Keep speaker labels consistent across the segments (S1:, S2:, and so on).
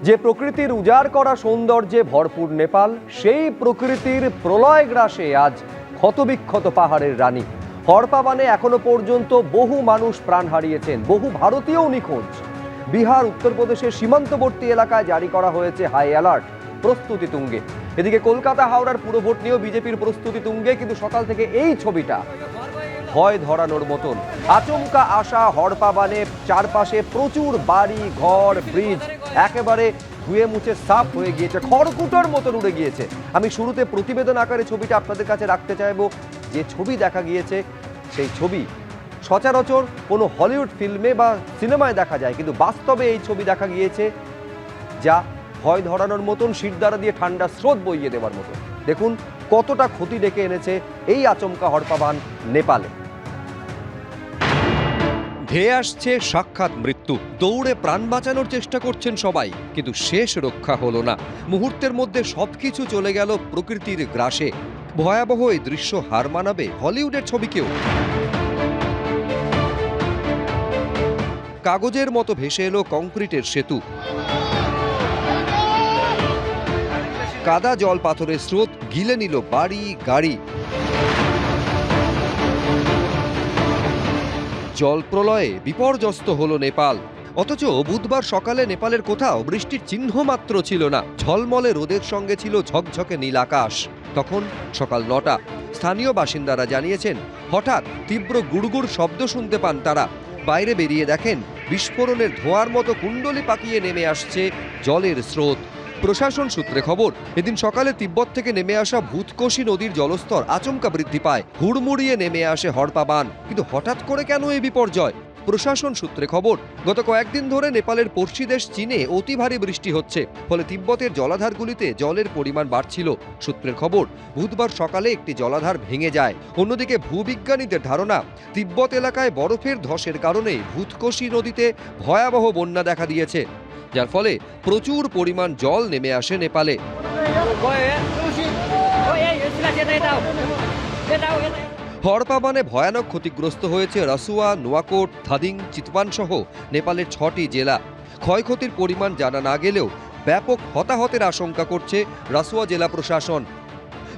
S1: যে প্রকৃতির উজাড় করা সৌন্দর্যে ভরপুর নেপাল, সেই প্রকৃতির প্রলয় গ্রাসে আজ ক্ষতবিক্ষত পাহাড়ের রানী। হরপাবানে এখনো পর্যন্ত বহু মানুষ প্রাণ হারিয়েছেন, বহু ভারতীয় নিখোঁজ। বিহার উত্তরপ্রদেশের সীমান্তবর্তী এলাকায় জারি করা হয়েছে হাই অ্যালার্ট, প্রস্তুতি তুঙ্গে। এদিকে কলকাতা হাওড়ার পুরভোট নিয়েও বিজেপির প্রস্তুতি তুঙ্গে, কিন্তু সকাল থেকে এই ছবিটা ভয় ধরানোর মতন। আচমকা আসা হরপাবানে চারপাশে প্রচুর বাড়ি ঘর ব্রিজ একেবারে ধুয়ে মুছে সাফ হয়ে গিয়েছে, খড়কুটোর মতন উড়ে গিয়েছে। আমি শুরুতে প্রতিবেদন আকারে ছবিটা আপনাদের কাছে রাখতে চাইবো। যে ছবি দেখা গিয়েছে সেই ছবি সচরাচর কোনো হলিউড ফিল্মে বা সিনেমায় দেখা যায়, কিন্তু বাস্তবে এই ছবি দেখা গিয়েছে যা ভয় ধরানোর মতন, শিরদাঁড়া দিয়ে ঠান্ডা স্রোত বইয়ে দেওয়ার মতন। দেখুন কতটা ক্ষতি ডেকে এনেছে এই আচমকা হরপাবান নেপালে। ধেয়ে আসছে সাক্ষাৎ মৃত্যু। দৌড়ে প্রাণ বাঁচানোর চেষ্টা করছেন সবাই, কিন্তু শেষ রক্ষা হলো না। মুহূর্তের মধ্যে সবকিছু চলে গেল প্রকৃতির গ্রাসে। ভয়াবহ এই দৃশ্য হার মানাবে হলিউডের ছবিকেও। কাগজের মতো ভেসে এলো কংক্রিটের সেতু, কাদা জল পাথরের স্রোত গিলে নিল বাড়ি গাড়ি। জল প্রলয়ে বিপর্যস্ত হলো নেপাল। অথচ বুধবার সকালে নেপালের কোথাও বৃষ্টির চিহ্ন মাত্র ছিল না। ঝলমলে রোদের সঙ্গে ছিল ঝকঝকে নীল আকাশ। তখন সকাল 9টা। স্থানীয় বাসিন্দারা জানিয়েছেন হঠাৎ তীব্র গুড়গুড় শব্দ শুনতে পান তারা। বাইরে বেরিয়ে দেখেন বিস্ফোরণের ধোঁয়ার মতো কুণ্ডলি পাকিয়ে নেমে আসছে জলের স্রোত। প্রশাসন সূত্রে খবর, এদিন সকালে তিব্বত থেকে নেমে আসা ভূতকোশী নদীর জলস্তর আচমকা বৃদ্ধি পায়। হুড়মুড়িয়ে নেমে আসে হরপাবান। কিন্তু হঠাৎ করে কেন এই বিপর্যয়? প্রশাসন সূত্রে খবর, গত কয়েকদিন ধরে নেপালের পড়শি দেশ চীনে অতি ভারী বৃষ্টি হচ্ছে, ফলে তিব্বতের জলাধারগুলিতে জলের পরিমাণ বাড়ছিল। সূত্রের খবর, বুধবার সকালে একটি জলাধার ভেঙে যায়। অন্যদিকে ভূবিজ্ঞানীদের ধারণা, তিব্বত এলাকায় বরফের ধসের কারণে ভূতকোশী নদীতে ভয়াবহ বন্যা দেখা দিয়েছে, যার ফলে প্রচুর পরিমাণ জল নেমে আসে নেপালে। হরপাবানে ভয়ানক ক্ষতিগ্রস্ত হয়েছে রাসুয়া, নোয়াকোট, থাদিং, চিতওয়ান সহ নেপালের 6টি জেলা। ক্ষয়ক্ষতির পরিমাণ জানা না গেলেও ব্যাপক হতাহতের আশঙ্কা করছে রাসুয়া জেলা প্রশাসন।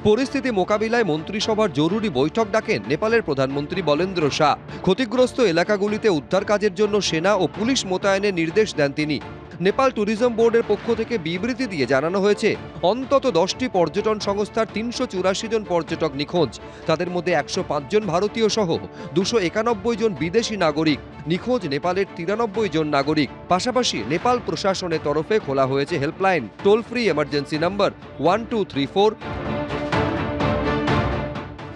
S1: পরিস্থিতি মোকাবিলায় মন্ত্রিসভার জরুরি বৈঠক ডাকেন নেপালের প্রধানমন্ত্রী বলেন্দ্র শাহ। ক্ষতিগ্রস্ত এলাকাগুলিতে উদ্ধার কাজের জন্য সেনা ও পুলিশ মোতায়েনের নির্দেশ দেন তিনি। নেপাল ট্যুরিজম বোর্ডের পক্ষ থেকে বিবৃতি দিয়ে জানানো হয়েছে, অন্তত 10টি পর্যটন সংস্থার 384 জন পর্যটক নিখোঁজ। তাদের মধ্যে 105 জন ভারতীয় সহ 291 জন বিদেশি নাগরিক। নিখোঁজ নেপালের 93 জন নাগরিক। পাশাপাশি নেপাল প্রশাসনের তরফে খোলা হয়েছে helpline, toll free emergency number 1234,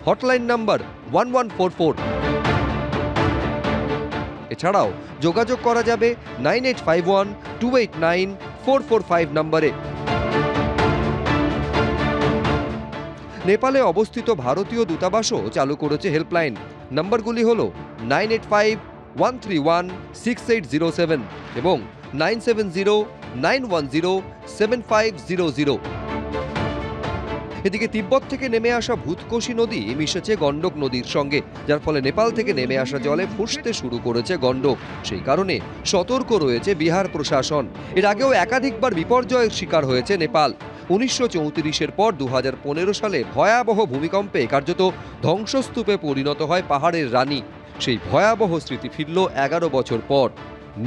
S1: hotline number 1144। এছাড়াও যোগাযোগ করা যাবে 9851289445 নম্বরে। নেপালে অবস্থিত ভারতীয় দূতাবাসও চালু করেছে হেল্পলাইন। নম্বরগুলি হল 9851316807 এবং 9709107500। এদিকে তিব্বত থেকে নেমে আসা ভূতকোশী নদী মিশেছে গণ্ডক নদীর সঙ্গে, যার ফলে নেপাল থেকে নেমে আসা জলে ফুঁসতে শুরু করেছে গণ্ডক। সেই কারণে সতর্ক রয়েছে বিহার প্রশাসন। এর আগেও একাধিকবার বিপর্যয়ের শিকার হয়েছে নেপাল। 1934-এর পর 2015 সালে ভয়াবহ ভূমিকম্পে কার্যত ধ্বংসস্তূপে পরিণত হয় পাহাড়ের রানী। সেই ভয়াবহ স্মৃতি ফিরল 11 বছর পর।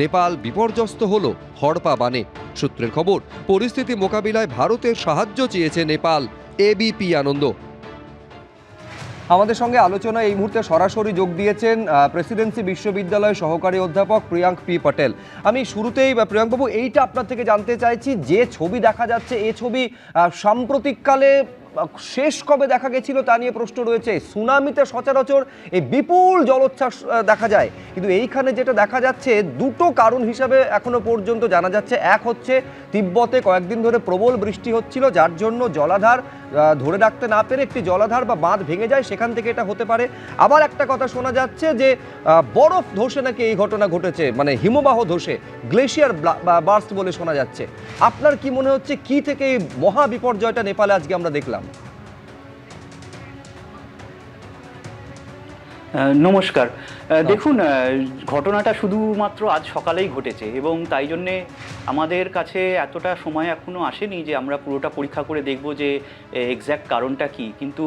S1: নেপাল বিপর্যস্ত হল হরপাবানে। সূত্রের খবর, পরিস্থিতি মোকাবিলায় ভারতের সাহায্য চেয়েছে নেপাল। এবিপি আনন্দ। আমাদের সঙ্গে আলোচনায় এই মুহূর্তে সরাসরি যোগ দিয়েছেন প্রেসিডেন্সি বিশ্ববিদ্যালয়ের সহকারী অধ্যাপক প্রিয়াঙ্ক পি পটেল। আমি শুরুতেই প্রিয়াঙ্কবাবু এইটা আপনার থেকে জানতে চাইছি, যে ছবি দেখা যাচ্ছে এই ছবি সাম্প্রতিককালে শেষ কবে দেখা গেছিল তা নিয়ে প্রশ্ন রয়েছে। সুনামিতে সচরাচর এই বিপুল জলোচ্ছ্বাস দেখা যায়, কিন্তু এইখানে যেটা দেখা যাচ্ছে দুটো কারণ হিসাবে এখনো পর্যন্ত জানা যাচ্ছে। এক হচ্ছে তিব্বতে কয়েকদিন ধরে প্রবল বৃষ্টি হচ্ছিল, যার জন্য জলাধার ধরে রাখতে না পেরে একটি জলাধার বা বাঁধ ভেঙে যায়, সেখান থেকে এটা হতে পারে। আবার একটা কথা শোনা যাচ্ছে যে বরফ ধসে নাকি এই ঘটনা ঘটেছে, মানে হিমবাহ ধসে, গ্লেশিয়ার বার্স্ট বলে শোনা যাচ্ছে। আপনার কি মনে হচ্ছে কি থেকে এই মহা বিপর্যয়টা নেপালে আজকে আমরা দেখলাম?
S2: নমস্কার। দেখুন, ঘটনাটা শুধুমাত্র আজ সকালেই ঘটেছে এবং তাই জন্যে আমাদের কাছে এতটা সময় এখনও আসেনি যে আমরা পুরোটা পরীক্ষা করে দেখব যে এক্স্যাক্ট কারণটা কী। কিন্তু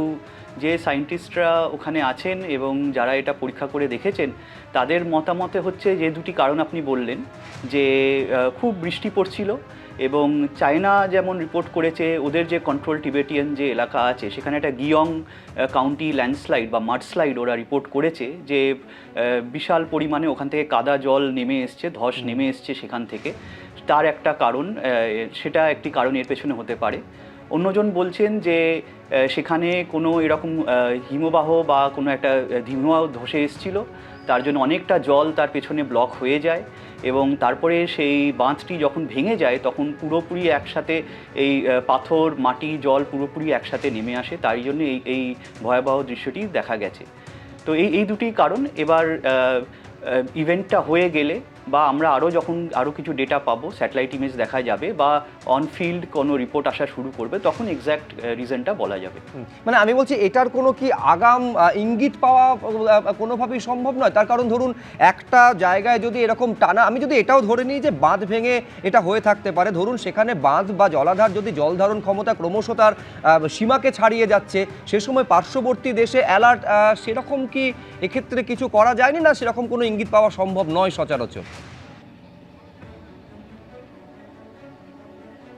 S2: যে সায়েন্টিস্টরা ওখানে আছেন এবং যারা এটা পরীক্ষা করে দেখেছেন তাদের মতামতে হচ্ছে যে দুটি কারণ আপনি বললেন, যে খুব বৃষ্টি পড়ছিল এবং চায়না যেমন রিপোর্ট করেছে ওদের যে কন্ট্রোল টিবেটিয়ান যে এলাকা আছে সেখানে একটা গিয়ং কাউন্টি ল্যান্ডস্লাইড বা মাডস্লাইড ওরা রিপোর্ট করেছে, যে বিশাল পরিমাণে ওখান থেকে কাদা জল নেমে এসছে, ধস নেমে এসছে সেখান থেকে। তার একটা কারণ, সেটা একটি কারণ এর পেছনে হতে পারে। অন্যজন বলছেন যে সেখানে কোনো এরকম হিমবাহ বা কোনো একটা হিমবাহ ধসে এসেছিল, তার জন্য অনেকটা জল তার পেছনে ব্লক হয়ে যায় এবং তারপরে সেই বাঁধটি যখন ভেঙে যায় তখন পুরোপুরি একসাথে এই পাথর, মাটি, জল পুরোপুরি একসাথে নেমে আসে। তাই জন্য এই ভয়াবহ দৃশ্যটি দেখা গেছে। তো এই দুটি কারণ। এবার ইভেন্টটা হয়ে গেলে বা আমরা যখন আরও কিছু ডেটা পাবো, স্যাটেলাইট ইমেজ দেখা যাবে বা অনফিল্ড কোনো রিপোর্ট আসা শুরু করবে, তখন এক্স্যাক্ট রিজনটা বলা যাবে।
S1: মানে আমি বলছি এটার কোনো কি আগাম ইঙ্গিত পাওয়া কোনোভাবেই সম্ভব নয়? তার কারণ ধরুন একটা জায়গায় যদি এরকম টানা, আমি যদি এটাও ধরে নিই যে বাঁধ ভেঙে এটা হয়ে থাকতে পারে, ধরুন সেখানে বাঁধ বা জলাধার যদি জল ধারণ ক্ষমতা ক্রমশ তার সীমাকে ছাড়িয়ে যাচ্ছে, সে সময় পার্শ্ববর্তী দেশে অ্যালার্ট, সেরকম কি এক্ষেত্রে কিছু করা যায়নি, না সেরকম কোনো ইঙ্গিত পাওয়া সম্ভব নয় সচরাচর?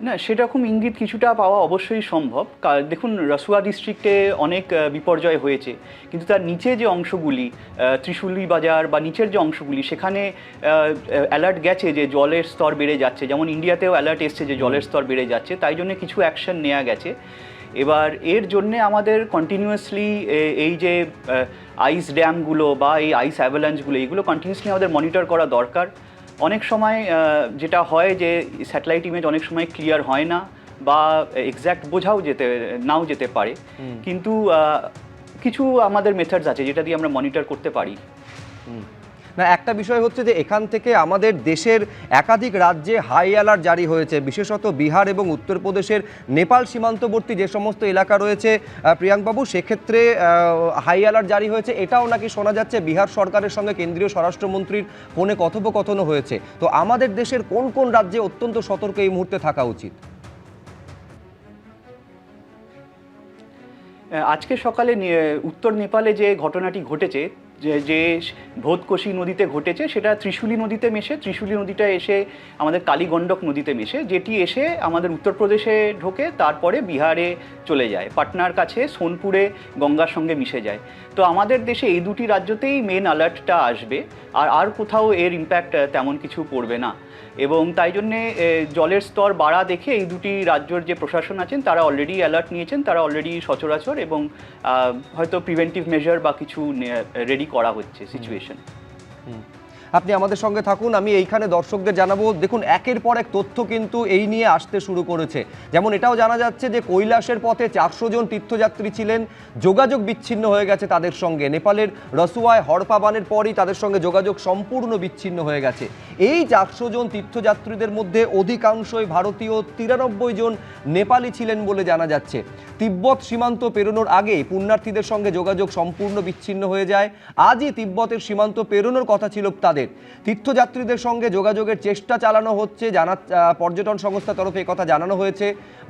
S2: না, সেরকম ইঙ্গিত কিছুটা পাওয়া অবশ্যই সম্ভব। দেখুন, রসুয়া ডিস্ট্রিক্টে অনেক বিপর্যয় হয়েছে, কিন্তু তার নিচে যে অংশগুলি, ত্রিশুলি বাজার বা নিচের যে অংশগুলি, সেখানে অ্যালার্ট গেছে যে জলের স্তর বেড়ে যাচ্ছে। যেমন ইন্ডিয়াতেও অ্যালার্ট এসছে যে জলের স্তর বেড়ে যাচ্ছে, তাই জন্য কিছু অ্যাকশন নেওয়া গেছে। এবার এর জন্যে আমাদের কন্টিনিউয়াসলি এই যে আইস ড্যামগুলো বা এই আইস অ্যাভালাঞ্চগুলো, এইগুলো কন্টিনিউয়াসলি আমাদের মনিটর করা দরকার। অনেক সময় যেটা হয় যে স্যাটেলাইট ইমেজ অনেক সময় ক্লিয়ার হয় না বা এক্স্যাক্ট বোঝাও নাও যেতে পারে, কিন্তু কিছু আমাদের মেথডস আছে যেটা দিয়ে আমরা মনিটর করতে পারি।
S1: না, একটা বিষয় হচ্ছে যে এখান থেকে আমাদের দেশের একাধিক রাজ্যে হাই অ্যালার্ট জারি হয়েছে, বিশেষত বিহার এবং উত্তরপ্রদেশের নেপাল সীমান্তবর্তী যে সমস্ত এলাকা রয়েছে প্রিয়াঙ্কবাবু, সেক্ষেত্রে হাই অ্যালার্ট জারি হয়েছে। এটাও নাকি শোনা যাচ্ছে বিহার সরকারের সঙ্গে কেন্দ্রীয় স্বরাষ্ট্রমন্ত্রীর ফোনে কথোপকথনও হয়েছে। তো আমাদের দেশের কোন কোন রাজ্যে অত্যন্ত সতর্ক এই মুহূর্তে থাকা উচিত?
S2: আজকে সকালে উত্তর নেপালে যে ঘটনাটি ঘটেছে, যে ভোদকোশি নদীতে ঘটেছে, সেটা ত্রিশুলি নদীতে মেশে, ত্রিশুলি নদীটা এসে আমাদের কালীগণ্ডক নদীতে মেশে, যেটি এসে আমাদের উত্তরপ্রদেশে ঢোকে, তারপরে বিহারে চলে যায়, পাটনার কাছে সোনপুরে গঙ্গার সঙ্গে মিশে যায়। তো আমাদের দেশে এই দুটি রাজ্যতেই মেন অ্যালার্টটা আসবে, আর কোথাও এর ইম্প্যাক্ট তেমন কিছু পড়বে না। এবং তাই জন্যে জলের স্তর বাড়া দেখে এই দুটি রাজ্যের যে প্রশাসন আছেন তারা অলরেডি অ্যালার্ট নিয়েছেন, তারা অলরেডি সচরাচর এবং হয়তো প্রিভেন্টিভ মেজার বা কিছু রেডি করা হচ্ছে সিচুয়েশন।
S1: আপনি আমাদের সঙ্গে থাকুন, আমি এইখানে দর্শকদের জানাবো। দেখুন, একের পর এক তথ্য কিন্তু এই নিয়ে আসতে শুরু করেছে। যেমন এটাও জানা যাচ্ছে যে কৈলাসের পথে 400 জন তীর্থযাত্রী ছিলেন, যোগাযোগ বিচ্ছিন্ন হয়ে গেছে তাদের সঙ্গে। নেপালের রসুয়ায় হড়পা বানের পরই তাদের সঙ্গে যোগাযোগ সম্পূর্ণ বিচ্ছিন্ন হয়ে গেছে। এই 400 জন তীর্থযাত্রীদের মধ্যে অধিকাংশই ভারতীয়, 93 জন নেপালি ছিলেন বলে জানা যাচ্ছে। তিব্বত সীমান্ত পেরোনোর আগেই পুণ্যার্থীদের সঙ্গে যোগাযোগ সম্পূর্ণ বিচ্ছিন্ন হয়ে যায়। আজই তিব্বতের সীমান্ত পেরোনোর কথা ছিল তাদের। তীর্থযাত্রীদের সঙ্গে যোগাযোগের চেষ্টা চালানো হচ্ছে, পর্যটন সংস্থার তরফে কথা জানানো হয়েছে।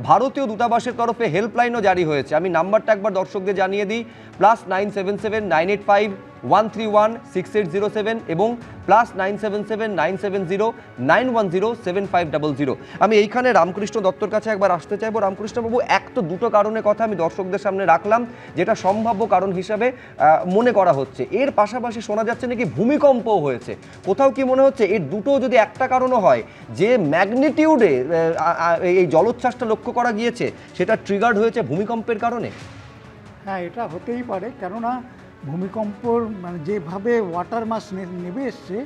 S1: ভারতীয় দূতাবাসের তরফে হেল্পলাইনও জারি হয়েছে। আমি নাম্বারটা একবার দর্শকদের জানিয়ে দিই, +977 985 131 6807 এবং +977 970 910 7500। আমি এইখানে রামকৃষ্ণ দত্তর কাছে একবার আসতে চাইবো। রামকৃষ্ণবাবু, এক তো দুটো কারণের কথা আমি দর্শকদের সামনে রাখলাম যেটা সম্ভাব্য কারণ হিসাবে মনে করা হচ্ছে, এর পাশাপাশি শোনা যাচ্ছে নাকি ভূমিকম্পও হয়েছে। কোথাও কি মনে হচ্ছে এর দুটো যদি একটা কারণও হয়, যে ম্যাগনিটিউডে এই জলোচ্ছ্বাসটা লক্ষ্য করা গিয়েছে সেটা ট্রিগার্ড হয়েছে ভূমিকম্পের কারণে?
S3: হ্যাঁ, এটা হতেই পারে, কেননা ভূমিকম্পর মানে যেভাবে ওয়াটার মাস নেমে এসছে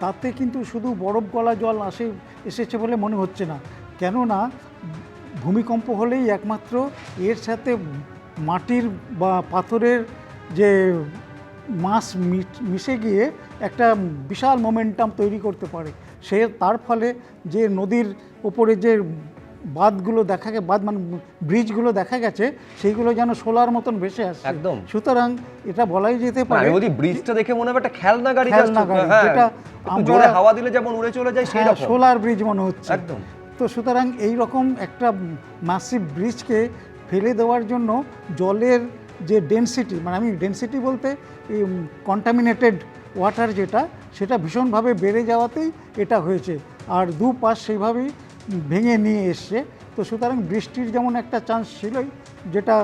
S3: তাতে কিন্তু শুধু বরফ গলা জল এসেছে বলে মনে হচ্ছে না। কেননা ভূমিকম্প হলেই একমাত্র এর সাথে মাটির বা পাথরের যে মাস মিশে গিয়ে একটা বিশাল মোমেন্টাম তৈরি করতে পারে। তার ফলে যে নদীর ওপরে যে বাঁধগুলো দেখা গেছে, বাঁধ মানে ব্রিজগুলো দেখা গেছে সেইগুলো যেন সোলার মতন ভেসে আসছে।
S1: একদম।
S3: সুতরাং এটা বলাই যেতে পারে,
S1: আমি বলি ব্রিজটা দেখে মনে হবে একটা খেলনা গাড়ি,
S3: খেলনা গাড়ি, যেটা
S1: একটু জোরে হাওয়া দিলে যেমন উড়ে চলে যায় সেই রকম।
S3: সোলার ব্রিজ মনে হচ্ছে
S1: একদম।
S3: তো সুতরাং এই রকম একটা মাসিভ ব্রিজকে ফেলে দেওয়ার জন্য জলের যে ডেনসিটি, মানে আমি ডেনসিটি বলতে এই কন্টামিনেটেড ওয়াটার যেটা, সেটা ভীষণভাবে বেড়ে যাওয়াতেই এটা হয়েছে, আর দুপাশ সেইভাবেই ভেঙে নিয়ে এসছে। তো সুতরাং বৃষ্টির যেমন একটা চান্স ছিলই, যেটা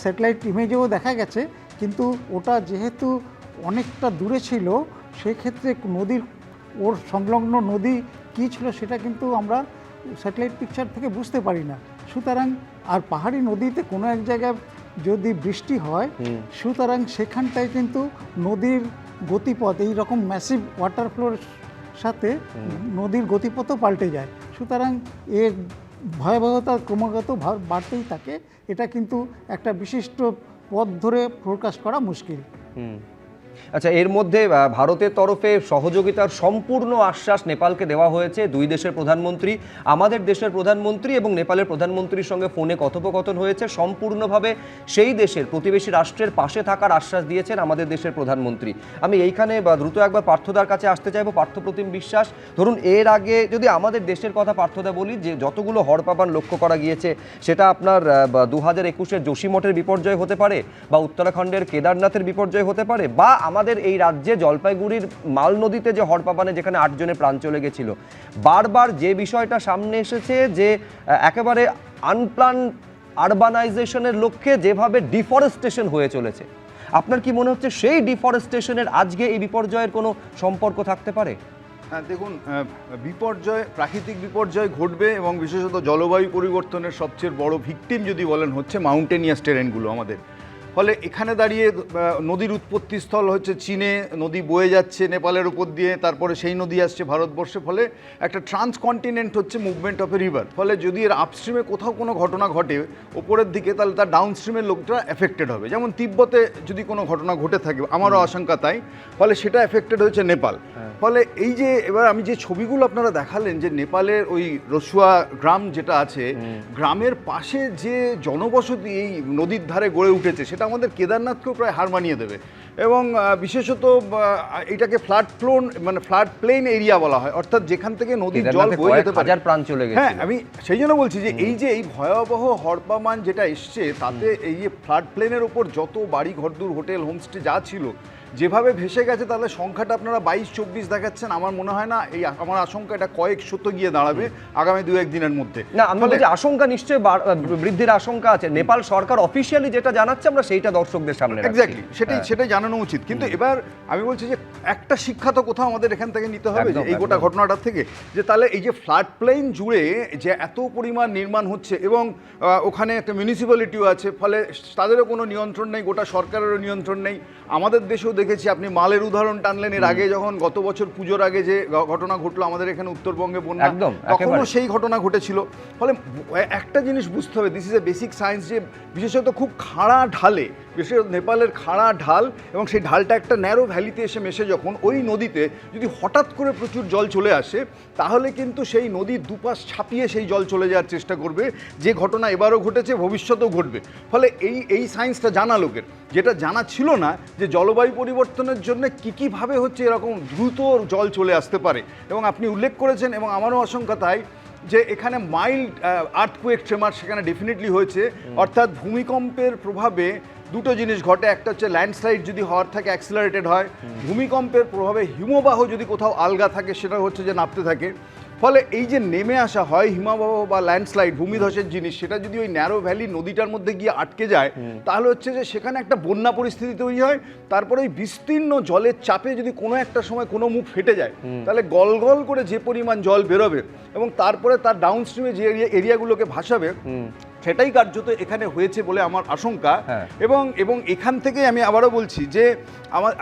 S3: স্যাটেলাইট ইমেজেও দেখা গেছে, কিন্তু ওটা যেহেতু অনেকটা দূরে ছিল সেক্ষেত্রে নদীর ওর সংলগ্ন নদী কী ছিল সেটা কিন্তু আমরা স্যাটেলাইট পিকচার থেকে বুঝতে পারি না। সুতরাং আর পাহাড়ি নদীতে কোনো এক জায়গায় যদি বৃষ্টি হয়, সুতরাং সেখানটায় কিন্তু নদীর গতিপথ এই রকম ম্যাসিভ ওয়াটার ফ্লোর সাথে নদীর গতিপথও পাল্টে যায়। সুতরাং এর ভয়াবহতা ক্রমাগত বাড়তেই থাকে। এটা কিন্তু একটা বিশিষ্ট পথ ধরে ফোরকাস্ট করা মুশকিল।
S1: আচ্ছা, এর মধ্যে ভারতের তরফে সহযোগিতার সম্পূর্ণ আশ্বাস নেপালকে দেওয়া হয়েছে। দুই দেশের প্রধানমন্ত্রী, আমাদের দেশের প্রধানমন্ত্রী এবং নেপালের প্রধানমন্ত্রীর সঙ্গে ফোনে কথোপকথন হয়েছে। সম্পূর্ণভাবে সেই দেশের প্রতিবেশী রাষ্ট্রের পাশে থাকার আশ্বাস দিয়েছেন আমাদের দেশের প্রধানমন্ত্রী। আমি এইখানে দ্রুত একবার পার্থদার কাছে আসতে চাইবো। পার্থপ্রতিম বিশ্বাস, ধরুন এর আগে যদি আমাদের দেশের কথা পার্থদা বলি, যে যতগুলো হড়পাবান লক্ষ্য করা গিয়েছে, সেটা আপনার 2021-এর যোশীমঠের বিপর্যয় হতে পারে, বা উত্তরাখণ্ডের কেদারনাথের বিপর্যয় হতে পারে, বা আমাদের এই রাজ্যে জলপাইগুড়ির মাল নদীতে যে হড়পাবানে যেখানে 8 জনের প্রাণ চলে গেছিল। বারবার যে বিষয়টা সামনে এসেছে যে একেবারে আনপ্ল্যান আরবানাইজেশনের লক্ষ্যে যেভাবে ডিফরেস্টেশন হয়ে চলেছে, আপনার কি মনে হচ্ছে সেই ডিফরেস্টেশনের আজকে এই বিপর্যয়ের কোনো সম্পর্ক থাকতে পারে?
S4: হ্যাঁ, দেখুন, বিপর্যয়, প্রাকৃতিক বিপর্যয় ঘটবে, এবং বিশেষত জলবায়ু পরিবর্তনের সবচেয়ে বড় ভিকটিম যদি বলেন হচ্ছে মাউন্টেনিয়াস টেরেনগুলো আমাদের। ফলে এখানে দাঁড়িয়ে নদীর উৎপত্তিস্থল হচ্ছে চীনে, নদী বয়ে যাচ্ছে নেপালের উপর দিয়ে, তারপরে সেই নদী আসছে ভারতবর্ষে। ফলে একটা ট্রান্সকন্টিনেন্ট হচ্ছে মুভমেন্ট অফ এ রিভার। ফলে যদি এর আপস্ট্রিমে কোথাও কোনো ঘটনা ঘটে ওপরের দিকে, তাহলে তার ডাউনস্ট্রিমের লোকটা এফেক্টেড হবে। যেমন তিব্বতে যদি কোনো ঘটনা ঘটে থাকে, আমারও আশঙ্কা তাই, ফলে সেটা এফেক্টেড হচ্ছে নেপাল। ফলে এই যে এবার আমি যে ছবিগুলো আপনারা দেখালেন, যে নেপালের ওই রসুয়া গ্রাম যেটা আছে, গ্রামের পাশে যে জনবসতি এই নদীর ধারে গড়ে উঠেছে, সেটা আমাদের কেদারনাথকেও প্রায় হার মানিয়ে দেবে। এবং বিশেষত এটাকে ফ্লাড প্লোন, মানে ফ্লাড প্লেন এরিয়া বলা হয়, অর্থাৎ যেখান থেকে নদীর জল বয়ে যেতে পারে।
S1: প্রাণ চলে গেছে।
S4: হ্যাঁ, আমি সেই জন্য বলছি যে এই ভয়াবহ হড়পামান যেটা এসছে, তাতে এই যে ফ্লাড প্লেনের ওপর যত বাড়ি ঘরদুর, হোটেল, হোমস্টে যা ছিল, যেভাবে ভেসে গেছে, তাহলে সংখ্যাটা আপনারা 22-24 দেখাচ্ছেন। আমার মনে হয় না, এই আমার আশঙ্কা এটা কয়েক শত গিয়ে দাঁড়াবে আগামী 2-1 দিনের মধ্যে।
S1: না, আমি বলছি আশঙ্কা নিশ্চয়ই বৃদ্ধির আশঙ্কা আছে। নেপাল সরকার অফিসিয়ালি যেটা জানাচ্ছে, আমরা সেইটা দর্শকদের সামনে রাখছি।
S4: এক্স্যাক্টলি, সেটাই জানানো উচিত। কিন্তু এবার আমি বলছি যে একটা শিক্ষা তো কোথাও আমাদের এখান থেকে নিতে হবে, যে এই গোটা ঘটনাটা থেকে, যে তাহলে এই যে ফ্লাড প্লেন জুড়ে যে এত পরিমাণ নির্মাণ হচ্ছে, এবং ওখানে একটা মিউনিসিপ্যালিটিও আছে, ফলে তাদেরও কোনো নিয়ন্ত্রণ নেই, গোটা সরকারেরও নিয়ন্ত্রণ নেই। আমাদের দেশেও দেখেছি, আপনি মালের উদাহরণ টানলেন, এর আগে যখন গত বছর পুজোর আগে যে ঘটনা ঘটলো আমাদের এখানে উত্তরবঙ্গে বন্যা, তখনও সেই ঘটনা ঘটেছিল। ফলে একটা জিনিস বুঝতে হবে, this is a basic science, যে বিশেষত খুব খাড়া ঢালে, বিশেষত নেপালের খাড়া ঢাল, এবং সেই ঢালটা একটা ন্যারো ভ্যালিতে এসে মেশে, যখন ওই নদীতে যদি হঠাৎ করে প্রচুর জল চলে আসে, তাহলে কিন্তু সেই নদীর দুপাশ ছাপিয়ে সেই জল চলে যাওয়ার চেষ্টা করবে, যে ঘটনা এবারও ঘটেছে, ভবিষ্যতেও ঘটবে। ফলে এই সায়েন্সটা জানা লোকের, যেটা জানা ছিল না, যে জলবায়ু পরিবর্তনের জন্য কীভাবে হচ্ছে এরকম দ্রুত জল চলে আসতে পারে। এবং আপনি উল্লেখ করেছেন, এবং আমারও আশঙ্কা তাই, যে এখানে মাইল্ড আর্থকুয়েক ট্রেমার সেখানে ডেফিনেটলি হয়েছে। অর্থাৎ ভূমিকম্পের প্রভাবে দুটো জিনিস ঘটে, একটা হচ্ছে ল্যান্ডস্লাইড যদি হওয়ার থাকে, অ্যাক্সিলারেটেড হয়। ভূমিকম্পের প্রভাবে হিমবাহ যদি কোথাও আলগা থাকে, সেটা হচ্ছে যে নামতে থাকে। ফলে এই যে নেমে আসা হয় হিমবাহ বা ল্যান্ডস্লাইড, ভূমিধসের জিনিস, সেটা যদি ওই ন্যারো ভ্যালি নদীটার মধ্যে গিয়ে আটকে যায়, তাহলে হচ্ছে যে সেখানে একটা বন্যা পরিস্থিতি তৈরি হয়। তারপরে ওই বিস্তীর্ণ জলের চাপে যদি কোনো একটা সময় কোনো মুখ ফেটে যায়, তাহলে গল গল করে যে পরিমাণ জল বেরোবে, এবং তারপরে তার ডাউনস্ট্রিমে যে এরিয়াগুলোকে ভাসাবে, সেটাই কার্যত এখানে হয়েছে বলে আমার আশঙ্কা। এবং এখান থেকে আমি আবারও বলছি যে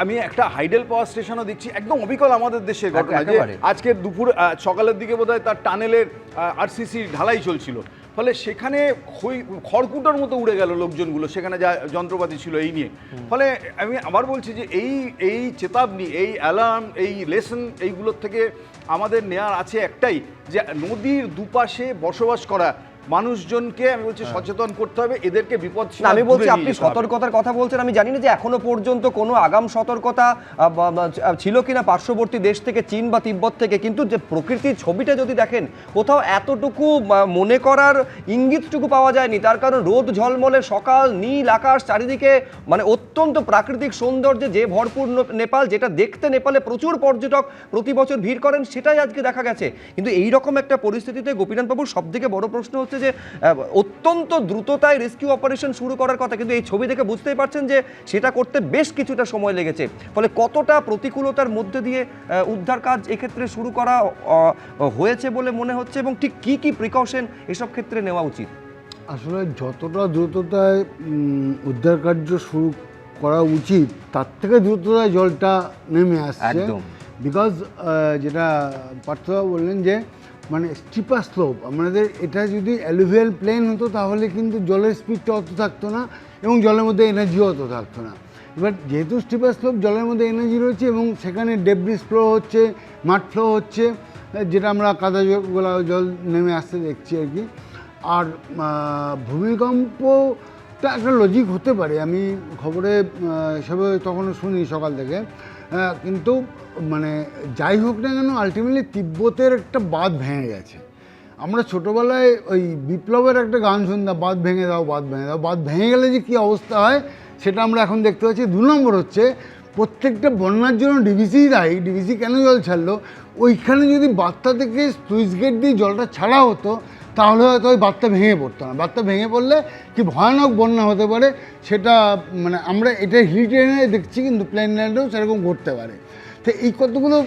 S4: আমি একটা হাইডেল পাওয়ার স্টেশনও দেখছি, একদম অবিকল আমাদের দেশের ঘটনা, যে আজকে দুপুর সকালের দিকে বোধহয় তার টানেলের আরসিসি ঢালাই চলছিল। ফলে সেখানে খড়কুটোর মতো উড়ে গেল লোকজনগুলো, সেখানে যা যন্ত্রপাতি ছিল এই নিয়ে। ফলে আমি আবার বলছি যে এই চেতাবনী, এই অ্যালার্ম, এই লেসন, এইগুলোর থেকে আমাদের নেওয়ার আছে একটাই, যে নদীর দুপাশে বসবাস করা মানুষজনকে আমি বলছি সচেতন করতে হবে, এদেরকে বিপদ
S1: না, আমি বলছি আপনি সতর্কতার কথা বলছেন, আমি জানি না যে এখনো পর্যন্ত কোনো আগাম সতর্কতা ছিল কিনা পার্শ্ববর্তী দেশ থেকে, চীন বা তিব্বত থেকে, কিন্তু যে প্রকৃতির ছবিটা যদি দেখেন কোথাও এতটুকু মনে করার ইঙ্গিতটুকু পাওয়া যায়নি। তার কারণ রোদ ঝলমলে সকাল, নীল আকাশ, চারিদিকে মানে অত্যন্ত প্রাকৃতিক সৌন্দর্যে যে ভরপুর নেপাল, যেটা দেখতে নেপালে প্রচুর পর্যটক প্রতি বছর ভিড় করেন, সেটাই আজকে দেখা গেছে। কিন্তু এই রকম একটা পরিস্থিতিতে গোপীনাথ বাবুর সব থেকে বড় প্রশ্ন হচ্ছে যে অত্যন্ত দ্রুততায় রেস্কিউ অপারেশন শুরু করার কথা, কিন্তু এই ছবি দেখে বুঝতেই পারছেন যে সেটা করতে বেশ কিছুটা সময় লেগেছে। ফলে কতটা প্রতিকূলতার মধ্যে দিয়ে উদ্ধার কাজ এক্ষেত্রে শুরু করা হয়েছে বলে মনে হচ্ছে, এবং ঠিক কি কি প্রিকশন এসব ক্ষেত্রে নেওয়া উচিত?
S5: আসলে যতটা দ্রুততায় উদ্ধার কার্য শুরু করা উচিত তার থেকে দ্রুততায় জলটা নেমে আসছে। বিকজ যেটা পার্থবাবু বললেন যে মানে স্টিপার স্লোপ, আমাদের এটা যদি অ্যালুভিয়াল প্লেন হতো তাহলে কিন্তু জলের স্পিডটা অত থাকতো না এবং জলের মধ্যে এনার্জিও অত থাকতো না। এবার যেহেতু স্টিপার স্লোপ, জলের মধ্যে এনার্জি রয়েছে এবং সেখানে ডেব্রিস ফ্লো হচ্ছে, মাড ফ্লো হচ্ছে, যেটা আমরা কাদা গোলা জল নেমে আসতে দেখছি আর কি। আর ভূমিকম্পটা একটা লজিক হতে পারে, আমি খবরে সবে তখনও শুনি সকাল থেকে, কিন্তু মানে যাই হোক না কেন আলটিমেটলি তিব্বতের একটা বাঁধ ভেঙে গেছে। আমরা ছোটোবেলায় ওই বিপ্লবের একটা গান শুনতাম, বাঁধ ভেঙে দাও, বাঁধ ভেঙে দাও। বাঁধ ভেঙে গেলে যে কী অবস্থা হয় সেটা আমরা এখন দেখতে পাচ্ছি। 2 নম্বর হচ্ছে প্রত্যেকটা বন্যার জন্য ডিভিসি দায়ী। ডিভিসি কেন জল ছাড়লো? ওইখানে যদি বাঁধটা থেকে সুইচ গেট দিয়ে জলটা ছাড়া হতো তাহলে হয়তো ওই বাঁধটা ভেঙে পড়তো না। বাঁধটা ভেঙে পড়লে কি ভয়ানক বন্যা হতে পারে সেটা মানে আমরা এটা হিল ট্রেনে দেখছি, কিন্তু প্লেন ল্যান্ডেও সেরকম ঘটতে পারে। তো এই কতগুলো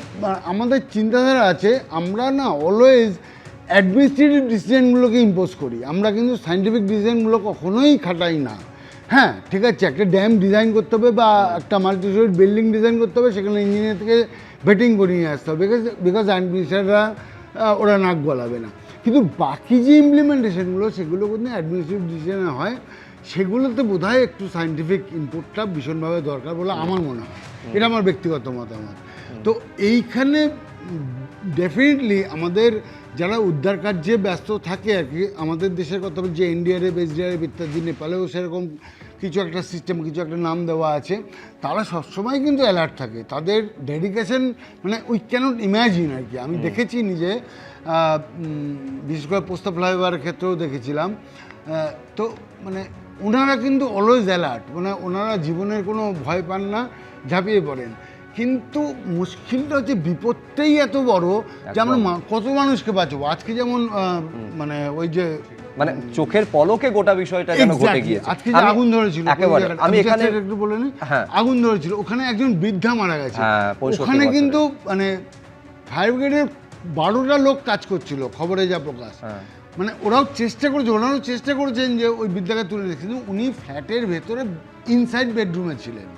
S5: আমাদের চিন্তাধারা আছে, আমরা না অলওয়েজ অ্যাডমিনিস্ট্রেটিভ ডিসিশনগুলোকে ইম্পোজ করি, আমরা কিন্তু সায়েন্টিফিক ডিসিশনগুলো কখনোই খাটাই না। হ্যাঁ ঠিক আছে, একটা ড্যাম ডিজাইন করতে হবে বা একটা মাল্টিস্টোরি বিল্ডিং ডিজাইন করতে হবে, সেখানে ইঞ্জিনিয়ার থেকে ভেটিং করে নিয়ে আসতে হবে, বিকজ অ্যাডমিনিস্ট্রেটররা ওরা নাক গলাবে না। কিন্তু বাকি যে ইমপ্লিমেন্টেশনগুলো সেগুলো কিন্তু অ্যাডমিনিস্ট্রেটিভ ডিসিশনে হয়, সেগুলোতে বোধহয় একটু সায়েন্টিফিক ইনপুটটা ভীষণভাবে দরকার বলে আমার মনে হয়। এটা আমার ব্যক্তিগত মতামত। তো এইখানে ডেফিনেটলি আমাদের যারা উদ্ধার কার্যে ব্যস্ত থাকে আর কি, আমাদের দেশের কথা বলছি, এনডিআরএফ, এসডিআরএফ ইত্যাদি, নেপালেও সেরকম কিছু একটা সিস্টেম, কিছু একটা নাম দেওয়া আছে, তারা সবসময় কিন্তু অ্যালার্ট থাকে। তাদের ডেডিকেশন মানে উই ক্যানট ইম্যাজিন আর কি। আমি দেখেছি নিজে, বিশেষ করে পোস্তা ফ্লাইওভারের ক্ষেত্রেও দেখেছিলাম। তো মানে ওনারা কিন্তু অলওয়েজ অ্যালার্ট, মানে ওনারা জীবনের কোনো ভয় পান না, ঝাঁপিয়ে পড়েন। কিন্তু মুশকিলটা হচ্ছে বিপদটাই এত বড় যে আমরা কত মানুষকে বাঁচাবো। আজকে যেমন মানে ওই যে
S1: মানে চোখের পলকে গোটা বিষয়টা যেন ঘটে গিয়েছে।
S5: আজকে যে আগুন ধরেছিল,
S1: আমি এখানে
S5: একটু বলে নিই, আগুন ধরেছিল, ওখানে একজন বৃদ্ধা মারা গেছে। ওখানে
S1: 65
S5: কিন্তু মানে ফায়ার ব্রিগেডের 12টা লোক কাজ করছিল, খবরে যা প্রকাশ। মানে ওরাও চেষ্টা করেছেন যে ওই বৃদ্ধাকে তুলে রেখে, কিন্তু উনি ফ্ল্যাটের ভেতরে ইনসাইড বেডরুমে ছিলেন।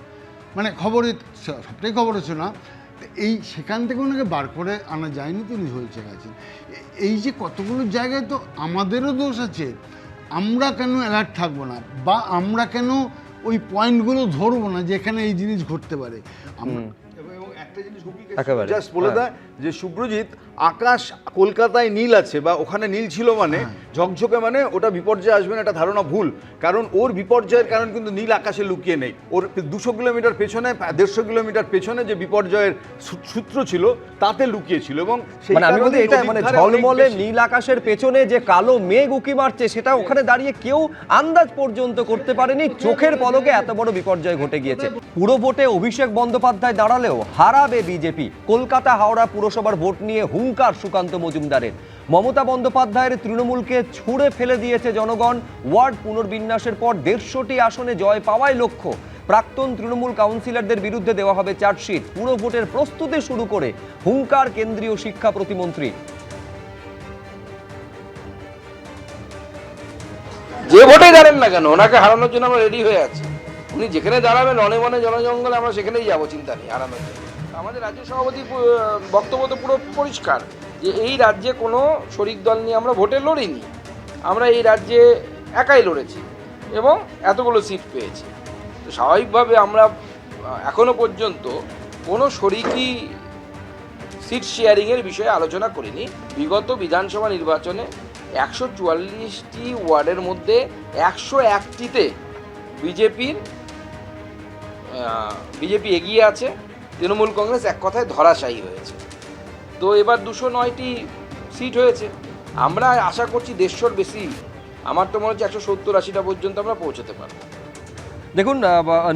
S5: মানে খবরে সবটাই খবর হচ্ছে না, এই সেখান থেকে ওনাকে বার করে আনা যায়নি, তিনি হয়েছে গেছেন। এই যে কতগুলো জায়গায় তো আমাদেরও দোষ আছে, আমরা কেন অ্যালার্ট থাকবো না, বা আমরা কেন ওই পয়েন্টগুলো ধরবো না যেখানে এই জিনিস ঘটতে পারে। আমরা
S4: একটা জিনিস জাস্ট বলে দেয় যে শুভ্রজিৎ, আকাশ কলকাতায় নীল আছে বা ওখানে নীল ছিল মানে ঝকঝকে মানে ওটা বিপর্যয় আসবে না, এটা ধারণা ভুল। কারণ ওর বিপর্যয়ের কারণ কিন্তু নীল আকাশে লুকিয়ে নেই। ওর 200 কিলোমিটার পেছনে, 150 কিলোমিটার পেছনে যে বিপর্যয়ের সূত্র ছিল তাতে লুকিয়ে ছিল। এবং
S1: মানে আমি বলতে এটা মানে ঝলমলে নীল আকাশের পেছনে যে কালো মেঘ উকি মারছে, সেটা ওখানে দাঁড়িয়ে কেউ আন্দাজ পর্যন্ত করতে পারেনি। চোখের পলকে এত বড় বিপর্যয় ঘটে গিয়েছে। পুরো ভোটে অভিষেক বন্দ্যোপাধ্যায় দাঁড়ালেও হারাবে বিজেপি। কলকাতা হাওড়া পুরসভার ভোট নিয়ে হুঙ্কার সুকান্ত মজুমদারের। মমতা বন্দ্যোপাধ্যায়ের তৃণমূলকে ছুঁড়ে ফেলে দিয়েছে জনগণ। ওয়ার্ড পুনর্বিন্যাসের পর 150টি আসনে জয় পাওয়াই লক্ষ্য। প্রাক্তন তৃণমূল কাউন্সিলরদের বিরুদ্ধে দেওয়া হবে চার্জশিট। পুরো ভোটের প্রস্তুতি শুরু করে হুঙ্কার কেন্দ্রীয় শিক্ষা প্রতিমন্ত্রী।
S6: যে ভোটে দাঁড়ান না কেন, ওনাকে হারানোর জন্য আমরা রেডি হয়ে আছি। উনি যেখানে দাঁড়াবেন, অনে বনে জনজঙ্গলে, আমরা সেখানেই যাবো, চিন্তা নেই হারানোর জন্য। আমাদের রাজ্য সভাপতি বক্তব্য তো পুরো পরিষ্কার যে এই রাজ্যে কোনো শরিক দল নিয়ে আমরা ভোটে লড়িনি, আমরা এই রাজ্যে একাই লড়েছি এবং এতগুলো সিট পেয়েছি। তো স্বাভাবিকভাবে আমরা এখনো পর্যন্ত কোনো শরিকি সিট শেয়ারিংয়ের বিষয়ে আলোচনা করিনি। বিগত বিধানসভা নির্বাচনে 144টি ওয়ার্ডের মধ্যে 101টিতে বিজেপি এগিয়ে আছে, তৃণমূল কংগ্রেস এক কথায় ধরাশায়ী হয়েছে। তো এবার 209টি সিট হয়েছে, আমরা আশা করছি 150-র বেশি, আমার তো মনে হচ্ছে 170-80টা পর্যন্ত আমরা পৌঁছতে পারবো।
S1: দেখুন,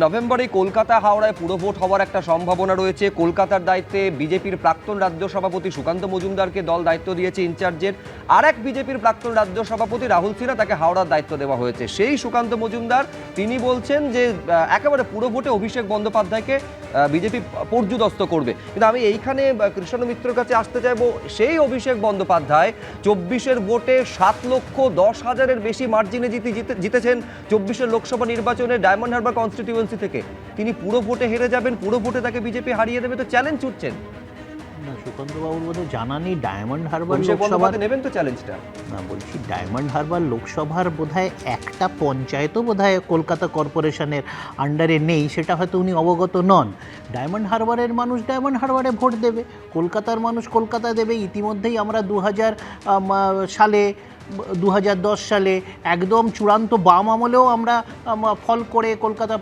S1: নভেম্বরে কলকাতা হাওড়ায় পুরো ভোট হওয়ার একটা সম্ভাবনা রয়েছে। কলকাতার দায়িত্বে বিজেপির প্রাক্তন রাজ্য সভাপতি সুকান্ত মজুমদারকে দল দায়িত্ব দিয়েছে ইনচার্জের। আর এক বিজেপির প্রাক্তন রাজ্য সভাপতি রাহুল সিনহা, তাকে হাওড়ার দায়িত্ব দেওয়া হয়েছে। সেই সুকান্ত মজুমদার তিনি বলছেন যে একেবারে পুরো ভোটে অভিষেক বন্দ্যোপাধ্যায়কে বিজেপি পর্যুদস্ত করবে। কিন্তু আমি এইখানে কৃষ্ণ মিত্রর কাছে আসতে চাইবো, সেই অভিষেক বন্দ্যোপাধ্যায় 24-এর ভোটে 7,10,000-এর বেশি মার্জিনে জিতেছেন 24-এর লোকসভা নির্বাচনে ডায়মন্ড হারবার কনস্টিটিউয়েন্সি থেকে। তিনি পুরো ভোটে হেরে যাবেন, পুরো ভোটে তাকে বিজেপি হারিয়ে দেবে, তো চ্যালেঞ্জ ছুটছেন।
S7: না, সুকান্ত বাবুর বোধহয় জানা নেই ডায়মন্ড হারবার
S1: অভিষেক
S7: লোকসভার,
S1: বন্দ্যোপাধ্যায় নেবেন তো চ্যালেঞ্জটা?
S7: না বলছি ডায়মন্ড হারবার লোকসভার বোধহয় একটা পঞ্চায়েতও বোধহয় কলকাতা কর্পোরেশনের আন্ডারে নেই, সেটা হয়তো উনি অবগত নন। ডায়মন্ড হারবারের মানুষ ডায়মন্ড হারবারে ভোট দেবে, কলকাতার মানুষ কলকাতা দেবে। ইতিমধ্যেই আমরা 2010 সালে একদম চূড়ান্ত বাম আমলেও আমরা ফল করে কলকাতা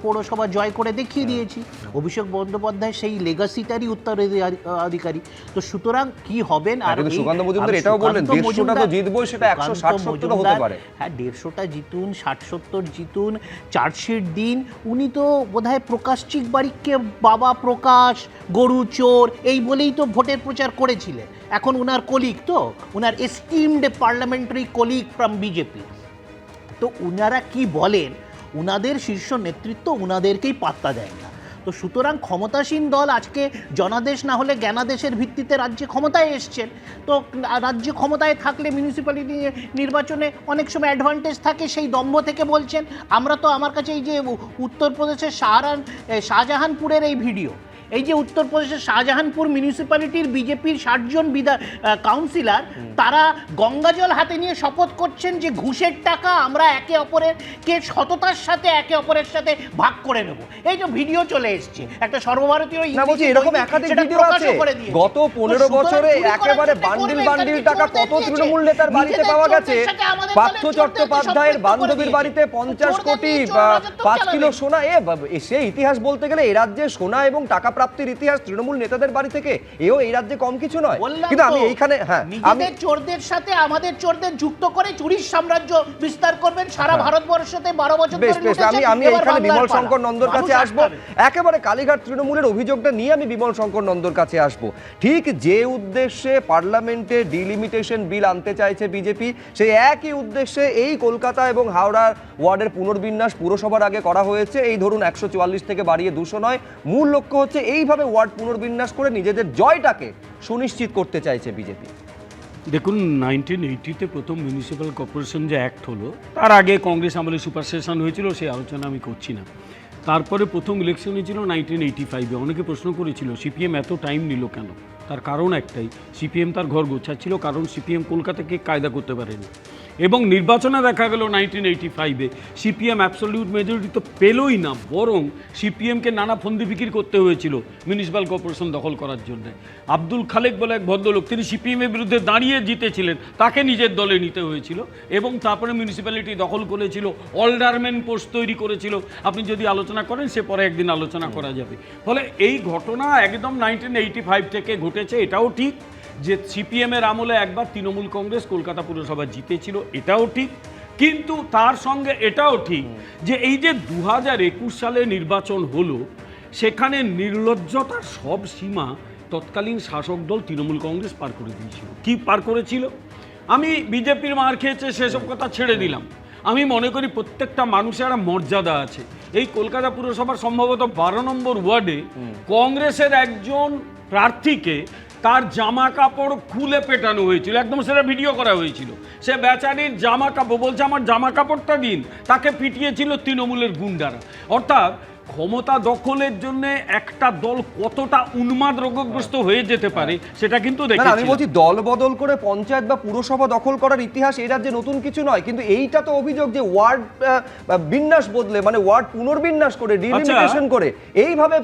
S7: পৌরসভা জয় করে দেখিয়ে দিয়েছি। অভিষেক বন্দ্যোপাধ্যায় সেই লেগাসিটারই উত্তরাধিকারী। তো সুতরাং কি হবেন, আর
S1: সুকান্ত মজুমদার এটাও বললেন 150টা তো জিতবো, সেটা 160-70 হতে পারে।
S7: হ্যাঁ, 150টা জিতুন, 60-70 জিতুন, চার্জশিট দিন। উনি তো বোধহয় প্রকাশ চিকবাড়িকে বাবা প্রকাশ, গরু চোর এই বলেই তো ভোটের প্রচার করেছিলেন। এখন উনার কলিগ, তো উনার esteemed parliamentary colleague from BJP. তো উনারা কি বলেন, উনাদের শীর্ষ নেতৃত্ব উনাদেরকেই পাত্তা দেয় না। তো সুতরাং ক্ষমতাসীন দল আজকে জনাদেশ না হলে জ্ঞানাদেশের ভিত্তিতে রাজ্যে ক্ষমতায় এসছেন। তো রাজ্যে ক্ষমতায় থাকলে মিউনিসিপ্যালিটি নির্বাচনে অনেক সময় অ্যাডভান্টেজ থাকে, সেই দম্ভ থেকে বলছেন। আমরা তো, আমার কাছে এই যে উত্তরপ্রদেশের শাহজাহানপুরের এই ভিডিও, এই যে উত্তরপ্রদেশের শাহজাহানপুর মিউনিসিপ্যালিটির বিজেপির 60 জন কাউন্সিলর, তারা গঙ্গাজল হাতে নিয়ে শপথ করছেন যে ঘুষের টাকা আমরা একে অপরের কে সততার সাথে একে অপরের সাথে ভাগ করে নেব। এই তো ভিডিও চলে এসছে, একটা সর্বভারতীয়
S1: না বলছি এরকম একাধিক ভিডিও আছে। গত 15 বছরে একেবারে বান্ডিল টাকা কত তৃণমূল নেতার বাড়িতে পাওয়া গেছে। পার্থ চট্টোপাধ্যায়ের বান্ধবীর বাড়িতে 50 কোটি 5 কিলো সোনা। সেই ইতিহাস বলতে গেলে এই রাজ্যে সোনা এবং টাকা প্রাপ্তির ইতিহাস তৃণমূল নেতাদের বাড়ি থেকে, এও এই রাজ্যে কম কিছু নয়। কিন্তু আমি এইখানে
S7: নিজেদের চোরদের সাথে আমাদের চোরদের যুক্ত করে চুরির সাম্রাজ্য বিস্তার করবেন সারা ভারতবর্ষতে 12 বছর ধরে লুটেছেন।
S1: আমি এইখানে বিমল শঙ্কর নন্দর কাছে আসবো, একেবারে কালীঘাট তৃণমূলের অভিযোগটা নিয়ে আমি বিমল শঙ্কর নন্দর কাছে আসবো। ঠিক যে উদ্দেশ্যে পার্লামেন্টে ডিলিমিটেশন বিল আনতে চাইছে বিজেপি, সেই একই উদ্দেশ্যে এই কলকাতা এবং হাওড়ার ওয়ার্ডের পুনর্বিন্যাস পুরসভার আগে করা হয়েছে। এই ধরুন 144 থেকে বাড়িয়ে 209। মূল লক্ষ্য হচ্ছে এইভাবে ওয়ার্ড পুনর্বিন্যাস করে নিজেদের জয়টাকে সুনিশ্চিত করতে চাইছে বিজেপি।
S8: দেখুন, 1980-তে প্রথম মিউনিসিপ্যাল কর্পোরেশন যে অ্যাক্ট হলো, তার আগে কংগ্রেস আমলে সুপার সেশন হয়েছিল, সেই আলোচনা আমি করছি না। তারপরে প্রথম ইলেকশন হয়েছিল 1985-এ। অনেকে প্রশ্ন করেছিল সিপিএম এত টাইম নিল কেন। তার কারণ একটাই, সিপিএম তার ঘর গোছাচ্ছিল, কারণ সিপিএম কলকাতাকে কায়দা করতে পারেনি। এবং নির্বাচনে দেখা গেল 1985-এ সিপিএম অ্যাবসলিউট মেজরিটি তো পেলই না, বরং সিপিএমকে নানা ফন্দি বিক্রি করতে হয়েছিল মিউনিসিপ্যাল কর্পোরেশন দখল করার জন্য। আব্দুল খালেক বলে এক ভদ্রলোক, তিনি সিপিএমের বিরুদ্ধে দাঁড়িয়ে জিতেছিলেন, তাকে নিজের দলে নিতে হয়েছিল এবং তারপরে মিউনিসিপ্যালিটি দখল করেছিল, অলডারম্যান পোস্ট তৈরি করেছিল। আপনি যদি আলোচনা করেন সে পরে একদিন আলোচনা করা যাবে। ফলে এই ঘটনা একদম 1985 থেকে ঘটেছে। এটাও ঠিক যে সিপিএমের আমলে একবার তৃণমূল কংগ্রেস কলকাতা পুরসভা জিতেছিল, এটাও ঠিক। কিন্তু তার সঙ্গে এটাও ঠিক যে এই যে 2021 সালে নির্বাচন হলো, সেখানে নির্লজ্জতার সব সীমা তৎকালীন শাসক দল তৃণমূল কংগ্রেস পার করে দিয়েছিল। কি পার করেছিল? আমি বিজেপির মার খেয়েছে সেসব কথা ছেড়ে দিলাম। আমি মনে করি প্রত্যেকটা মানুষের একটা মর্যাদা আছে। এই কলকাতা পুরসভার সম্ভবত 12 নম্বর ওয়ার্ডে কংগ্রেসের একজন প্রার্থীকে তার জামা কাপড় খুলে পেটানো হয়েছিল, একদম সেটা ভিডিও করা হয়েছিল। সে বেচারির জামা কাপড় বলছে আমার জামা কাপড়টা দিন, তাকে পিটিয়েছিল তৃণমূলের গুন্ডারা। অর্থাৎ ক্ষমতা দখলের জন্য একটা দল কতটা উন্মাদ রোগগ্রস্ত হয়ে যেতে পারে সেটা কিন্তু
S1: না, আমি
S8: দেখেছি।
S1: বলছি দল বদল করে পঞ্চায়েত বা পুরসভা দখল করার ইতিহাস এই রাজ্যে নতুন কিছু নয়, কিন্তু এইটা তো অভিযোগ যে ওয়ার্ড বিন্যাস বদলে, মানে ওয়ার্ড পুনর্বিন্যাস করে, ডিলিমিটেশন করে এইভাবে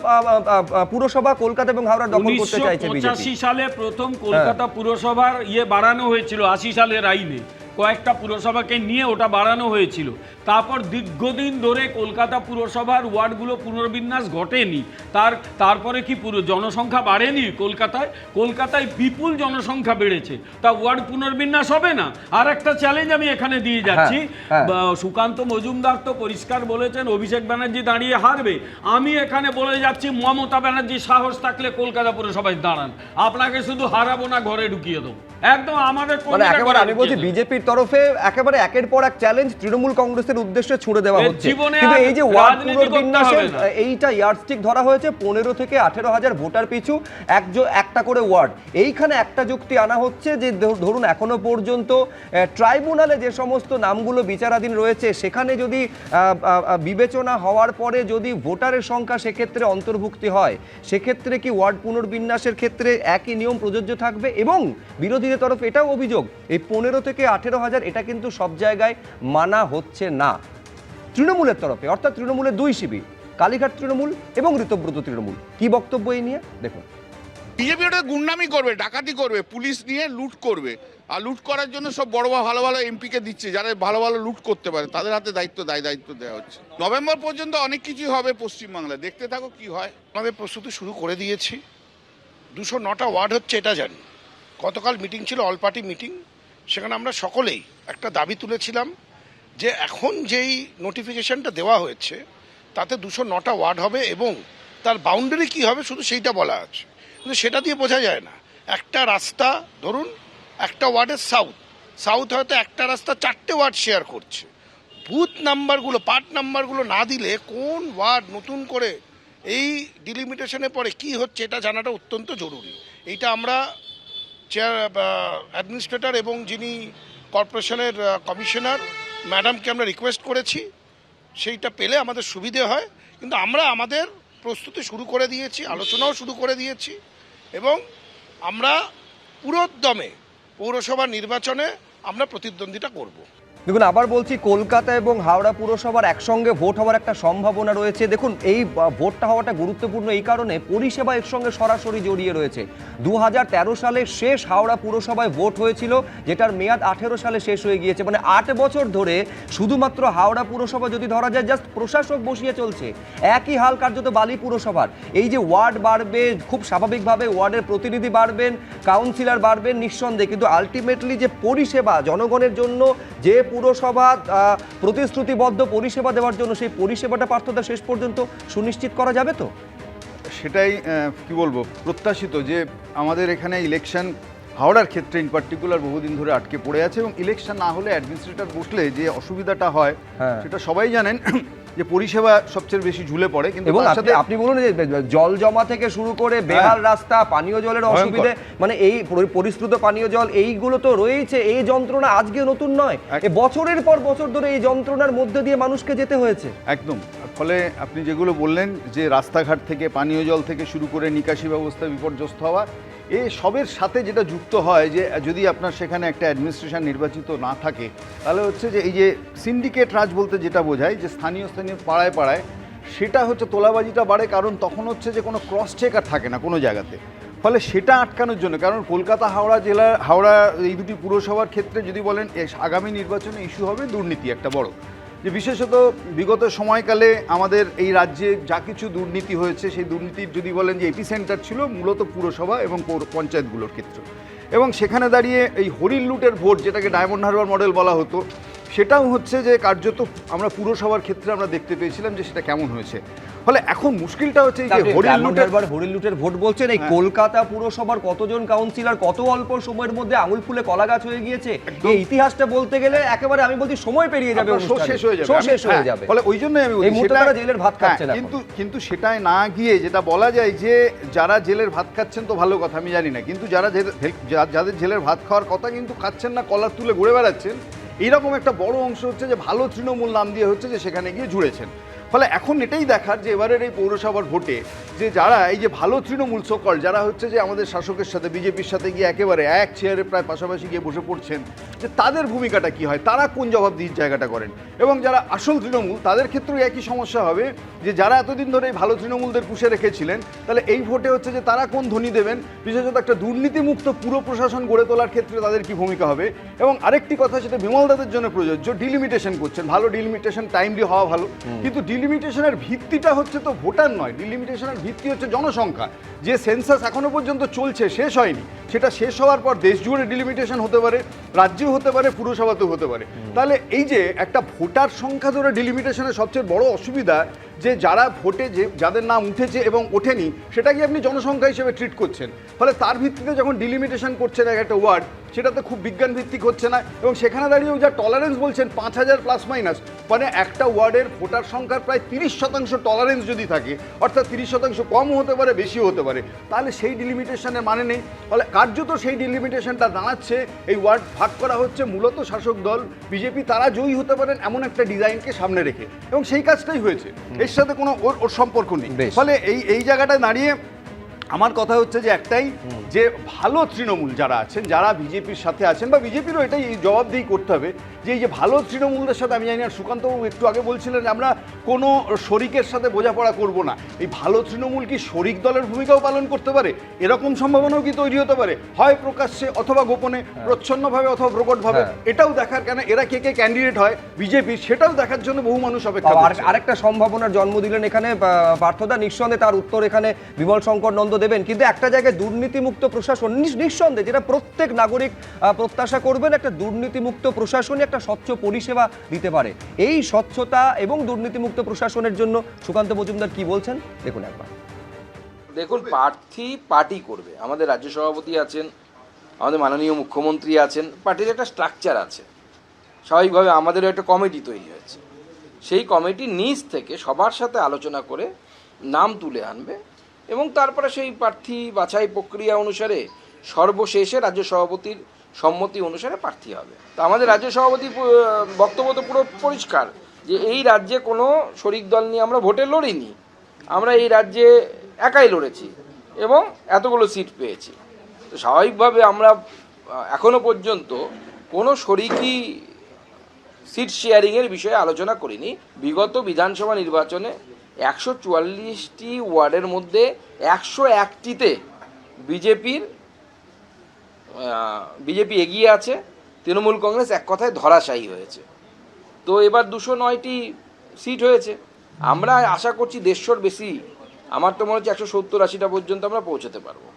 S1: পুরসভা কলকাতা এবং হাওড়া দখল করতে চাইছে বিজেপি।
S8: 1985 সালে প্রথম কলকাতা পুরসভার বাড়ানো হয়েছিল 80 সালের আইনে, কয়েকটা পুরসভাকে নিয়ে ওটা বাড়ানো হয়েছিল। তারপর দীর্ঘদিন ধরে কলকাতা পুরসভার ওয়ার্ডগুলো পুনর্বিন্যাস ঘটেনি। তারপরে কি পুরো জনসংখ্যা বাড়েনি কলকাতায় বিপুল জনসংখ্যা বেড়েছে, তা ওয়ার্ড পুনর্বিন্যাস হবে না? আর একটা চ্যালেঞ্জ আমি এখানে দিয়ে যাচ্ছি, সুকান্ত মজুমদার তো পরিষ্কার বলেছেন অভিষেক ব্যানার্জি দাঁড়িয়ে হারবে। আমি এখানে বলে যাচ্ছি মমতা ব্যানার্জি সাহস থাকলে কলকাতা পুরসভায় দাঁড়ান, আপনাকে শুধু হারাবো না, ঘরে ঢুকিয়ে দেবো একদম। আমাদের
S1: মানে একেবারে আমি বলছি বিজেপির তরফে একেবারে একের পর এক চ্যালেঞ্জ তৃণমূল কংগ্রেসের উদ্দেশ্যে ছুড়ে দেওয়া হচ্ছে। কিন্তু এই যে ওয়ার্ড পুনর্বিন্যাসের এইটা ইয়ার্ডস্টিক ধরা হয়েছে 15 থেকে 18 হাজার ভোটার পিছু একটা করে ওয়ার্ড। এইখানে একটা যুক্তি আনা হচ্ছে যে ধরুন এখনো পর্যন্ত ট্রাইব্যুনালে যে সমস্ত নামগুলো বিচারাধীন রয়েছে সেখানে যদি বিবেচনা হওয়ার পরে যদি ভোটারের সংখ্যা সেক্ষেত্রে অন্তর্ভুক্তি হয়, সেক্ষেত্রে কি ওয়ার্ড পুনর্বিন্যাসের ক্ষেত্রে একই নিয়ম প্রযোজ্য থাকবে? এবং বিরোধীদের তরফ এটাও অভিযোগ এই 15 থেকে 18 হাজার এটা কিন্তু সব জায়গায় মানা হচ্ছে না তৃণমূলের তরফে, অর্থাৎ তৃণমূলের দুই শিবির, কালীঘাট তৃণমূল এবং ঋতব্রত তৃণমূল। কি বক্তব্য এই নিয়ে দেখুন।
S9: বিজেপি ওটা গুন্ডামি করবে, ডাকাতি করবে, পুলিশ নিয়ে লুট করবে, আর লুট করার জন্য সব বড় ভালো ভালো এমপিকে দিচ্ছে, যারা ভালো ভালো লুট করতে পারে তাদের হাতে দায়িত্ব দেওয়া হচ্ছে। নভেম্বর পর্যন্ত অনেক কিছুই হবে পশ্চিমবাংলায়, দেখতে থাকো কি হয়।
S10: আমাদের প্রস্তুতি শুরু করে দিয়েছি। 209টা ওয়ার্ড হচ্ছে এটা জানি। গতকাল মিটিং ছিল, অল পার্টি মিটিং, সেখানে আমরা সকলেই একটা দাবি তুলেছিলাম যে এখন যেই নোটিফিকেশনটা দেওয়া হয়েছে তাতে 209টা ওয়ার্ড হবে এবং তার বাউন্ডারি কী হবে শুধু সেইটা বলা আছে, কিন্তু সেটা দিয়ে বোঝা যায় না। একটা রাস্তা ধরুন একটা ওয়ার্ডের সাউথ হয়তো একটা রাস্তা 4টে ওয়ার্ড শেয়ার করছে, বুথ নাম্বারগুলো পার্ট নাম্বারগুলো না দিলে কোন ওয়ার্ড নতুন করে এই ডিলিমিটেশনে পড়ে কি হচ্ছে এটা জানাটা অত্যন্ত জরুরি। এইটা আমরা অ্যাডমিনিস্ট্রেটর এবং যিনি কর্পোরেশনের কমিশনার ম্যাডামকে আমরা রিকোয়েস্ট করেছি, সেইটা পেলে আমাদের সুবিধে হয়। কিন্তু আমরা আমাদের প্রস্তুতি শুরু করে দিয়েছি, আলোচনাও শুরু করে দিয়েছি এবং আমরা পুরোদমে পৌরসভা নির্বাচনে আমরা প্রতিদ্বন্দ্বিতা করব।
S1: দেখুন আবার বলছি, কলকাতা এবং হাওড়া পুরসভার একসঙ্গে ভোট হওয়ার একটা সম্ভাবনা রয়েছে। দেখুন এই ভোটটা হওয়াটা গুরুত্বপূর্ণ এই কারণে পরিষেবা এর সঙ্গে সরাসরি জড়িয়ে রয়েছে। 2013 সালে শেষ হাওড়া পুরসভায় ভোট হয়েছিল, যেটার মেয়াদ 18 সালে শেষ হয়ে গিয়েছে। মানে 8 বছর ধরে শুধুমাত্র হাওড়া পুরসভা যদি ধরা যায় জাস্ট প্রশাসক বসিয়ে চলছে। একই হাল কার্যত বালি পুরসভার। এই যে ওয়ার্ড বাড়বে, খুব স্বাভাবিকভাবে ওয়ার্ডের প্রতিনিধি বাড়বেন, কাউন্সিলর বাড়বেন নিঃসন্দেহে, কিন্তু আলটিমেটলি যে পরিষেবা জনগণের জন্য যে পুরসভা প্রতিশ্রুতিবদ্ধ পরিষেবা দেওয়ার জন্য, সেই পরিষেবাটা পার্থদা শেষ পর্যন্ত সুনিশ্চিত করা যাবে তো?
S4: সেটাই কি বলবো, প্রত্যাশিত যে আমাদের এখানে ইলেকশন হাওড়ার ক্ষেত্রে ইন পার্টিকুলার বহুদিন ধরে আটকে পড়ে আছে এবং ইলেকশন না হলে অ্যাডমিনিস্ট্রেটর বসলে যে অসুবিধাটা হয় সেটা সবাই জানেন যে পরিষেবা সবচেয়ে বেশি ঝুলে পড়ে। কিন্তু তার সাথে
S1: আপনি বলুন যে জল জমা থেকে শুরু করে বেহাল রাস্তা, পানীয় জলের অসুবিধে, মানে এই পরিশ্রুত পানীয় জল এইগুলো তো রয়েছে। এই যন্ত্রণা আজকে নতুন নয়, বছরের পর বছর ধরে এই যন্ত্রণার মধ্যে দিয়ে মানুষকে যেতে হয়েছে।
S4: একদম। ফলে আপনি যেগুলো বললেন যে রাস্তাঘাট থেকে পানীয় জল থেকে শুরু করে নিকাশি ব্যবস্থা বিপর্যস্ত হওয়া, এই সবের সাথে যেটা যুক্ত হয় যে যদি আপনার সেখানে একটা অ্যাডমিনিস্ট্রেশন নির্বাচিত না থাকে, তাহলে হচ্ছে যে এই যে সিন্ডিকেট রাজ বলতে যেটা বোঝায় যে স্থানীয় পাড়ায় পাড়ায়, সেটা হচ্ছে তোলাবাজিটা বাড়ে। কারণ তখন হচ্ছে যে কোনো ক্রস চেক আর থাকে না কোনো জায়গাতে। ফলে সেটা আটকানোর জন্য, কারণ কলকাতা হাওড়া এই দুটি পুরসভার ক্ষেত্রে যদি বলেন আগামী নির্বাচনে ইস্যু হবে দুর্নীতি একটা বড়, যে বিশেষত বিগত সময়কালে আমাদের এই রাজ্যে যা কিছু দুর্নীতি হয়েছে সেই দুর্নীতির যদি বলেন যে এপিসেন্টার ছিল মূলত পুরসভা এবং পঞ্চায়েতগুলোর ক্ষেত্রে। এবং সেখানে দাঁড়িয়ে এই হরিণ লুটের ভোট, যেটাকে ডায়মন্ড হারবার মডেল বলা হতো, সেটাও হচ্ছে যে কার্যত আমরা পুরসভার ক্ষেত্রে আমরা দেখতে পেয়েছিলাম যে সেটা কেমন হয়েছে। ফলে এখন মুশকিলটা হচ্ছে যে
S1: হরিণ লুটের ভোট বলছেন, এই কলকাতা পুরসভার কতজন কাউন্সিলর কত অল্প সময়ের মধ্যে আঙুল ফুলে কলা গাছ হয়ে গিয়েছে, এই ইতিহাসটা বলতে গেলে একেবারে আমি বলছি সময় পেরিয়ে যাবে,
S4: শেষ হয়ে যাবে। ফলে ওই জন্যই আমি বলছি
S1: জেলের ভাত খাচ্ছেন।
S4: কিন্তু সেটাই না গিয়ে যেটা বলা যায় যে যারা জেলের ভাত খাচ্ছেন তো ভালো কথা, আমি জানি না, কিন্তু যাদের জেলের ভাত খাওয়ার কথা কিন্তু খাচ্ছেন না, কলার তুলে ঘুরে বেড়াচ্ছেন, এইরকম একটা বড় অংশ হচ্ছে যে ভালো তৃণমূল নাম দিয়ে হচ্ছে যে সেখানে গিয়ে জুড়েছেন। ফলে এখন এটাই দেখার যে এবারের এই পৌরসভার ভোটে যে যারা এই যে ভালো তৃণমূল সকল যারা হচ্ছে যে আমাদের শাসকের সাথে বিজেপির সাথে গিয়ে একেবারে এক চেয়ারে প্রায় পাশাপাশি গিয়ে বসে পড়ছেন, যে তাদের ভূমিকাটা কি হয়, তারা কোন জবাবদিহির জায়গাটা করেন। এবং যারা আসল তৃণমূল তাদের ক্ষেত্রেও একই সমস্যা হবে যে যারা এতদিন ধরে এই ভালো তৃণমূলদের পুষে রেখেছিলেন, তাহলে এই ভোটে হচ্ছে যে তারা কোন ধ্বনি দেবেন, বিশেষত একটা দুর্নীতিমুক্ত পুরো প্রশাসন গড়ে তোলার ক্ষেত্রে তাদের কি ভূমিকা হবে। এবং আরেকটি কথা, সেটা বিমলদাদের জন্য প্রযোজ্য, ডিলিমিটেশন করছেন, ভালো ডিলিমিটেশন টাইমলি হওয়া ভালো, কিন্তু ডিলিমিটেশনের ভিত্তিটা হচ্ছে তো ভোটার নয়, ডিলিমিটেশনের ভিত্তি হচ্ছে জনসংখ্যা। যে সেন্সাস এখনো পর্যন্ত চলছে, শেষ হয়নি, সেটা শেষ হওয়ার পর দেশ জুড়ে ডিলিমিটেশন হতে পারে, রাজ্যেও হতে পারে, পুরসভাতেও হতে পারে। তাহলে এই যে একটা ভোটার সংখ্যা ধরে ডিলিমিটেশনের সবচেয়ে বড় অসুবিধা যে যারা ভোটে যে যাদের নাম উঠেছে এবং ওঠেনি সেটাকে আপনি জনসংখ্যা হিসেবে ট্রিট করছেন। ফলে তার ভিত্তিতে যখন ডিলিমিটেশন করছেন একটা ওয়ার্ড, সেটাতে খুব বিজ্ঞান ভিত্তিক হচ্ছে না। এবং সেখানে দাঁড়িয়েও যা টলারেন্স বলছেন 5000 প্লাস মাইনাস, মানে একটা ওয়ার্ডের ভোটার সংখ্যার প্রায় 30% টলারেন্স যদি থাকে, অর্থাৎ 30% কমও হতে পারে, বেশিও হতে পারে, তাহলে সেই ডিলিমিটেশনের মানে নেই। ফলে কার্যত সেই ডিলিমিটেশনটা দাঁড়াচ্ছে এই ওয়ার্ড ভাগ করা হচ্ছে মূলত শাসক দল বিজেপি তারা জয়ী হতে পারেন এমন একটা ডিজাইনকে সামনে রেখে, এবং সেই কাজটাই হয়েছে, এর সাথে কোনো ওর সম্পর্ক নেই। ফলে এই জায়গাটায় দাঁড়িয়ে আমার কথা হচ্ছে যে একটাই, যে ভালো তৃণমূল যারা আছেন, যারা বিজেপির সাথে আছেন, বা বিজেপিরও এটাই জবাবদিহি করতে হবে যে এই যে ভালো তৃণমূলদের সাথে, আমি জানি আর সুকান্তবাবু একটু আগে বলছিলেন যে আমরা কোনো শরিকের সাথে বোঝাপড়া করব না, এই ভালো তৃণমূল কি শরিক দলের ভূমিকাও পালন করতে পারে? এরকম সম্ভাবনাও কি তৈরি হতে পারে, হয় প্রকাশ্যে অথবা গোপনে, প্রচ্ছন্নভাবে অথবা প্রকটভাবে? এটাও দেখার, কেন এরা কে কে ক্যান্ডিডেট হয় বিজেপি, সেটাও দেখার জন্য বহু মানুষ অপেক্ষা করছে।
S1: আরেকটা সম্ভাবনার জন্ম দিলেন এখানে পার্থদা, নিঃসন্দেহে তার উত্তর এখানে বিমল শঙ্কর নন্দ দেবেন। কিন্তু একটা জায়গায় দুর্নীতিমুক্ত প্রশাসন, নিঃসন্দেহে যেটা প্রত্যেক নাগরিক প্রত্যাশা করবেন, একটা দুর্নীতিমুক্ত প্রশাসনই একটা স্বচ্ছ পরিষেবা দিতে পারে। এই স্বচ্ছতা এবং দুর্নীতিমুক্ত প্রশাসনের জন্য সুকান্ত মজুমদার কি বলছেন দেখুন একবার।
S6: দেখুন, প্রার্থী পার্টি করবে, আমাদের রাজ্য সভাপতি আছেন, আমাদের মাননীয় মুখ্যমন্ত্রী আছেন, পার্টির একটা স্ট্রাকচার আছে, স্বাভাবিকভাবে আমাদেরও একটা কমিটি তৈরি হয়েছে, সেই কমিটি নিজ থেকে সবার সাথে আলোচনা করে নাম তুলে আনবে এবং তারপরে সেই প্রার্থী বাছাই প্রক্রিয়া অনুসারে সর্বশেষে রাজ্য সভাপতির সম্মতি অনুসারে প্রার্থী হবে। তো আমাদের রাজ্য সভাপতি বক্তব্য তো পুরো পরিষ্কার যে এই রাজ্যে কোনো শরিক দল নিয়ে আমরা ভোটে লড়িনি, আমরা এই রাজ্যে একাই লড়েছি এবং এতগুলো সিট পেয়েছি। তো স্বাভাবিকভাবে আমরা এখনো পর্যন্ত কোনো শরিকি সিট শেয়ারিংয়ের বিষয়ে আলোচনা করিনি। বিগত বিধানসভা নির্বাচনে 144টি ওয়ার্ডের মধ্যে 101টিতে বিজেপি এগিয়ে আছে, তৃণমূল কংগ্রেস এক কথায় ধরাশায়ী হয়েছে। তো এবার 209টি সিট হয়েছে, আমরা আশা করছি 150র বেশি, আমার তো মনে হচ্ছে 170-80টা পর্যন্ত আমরা পৌঁছতে পারবো।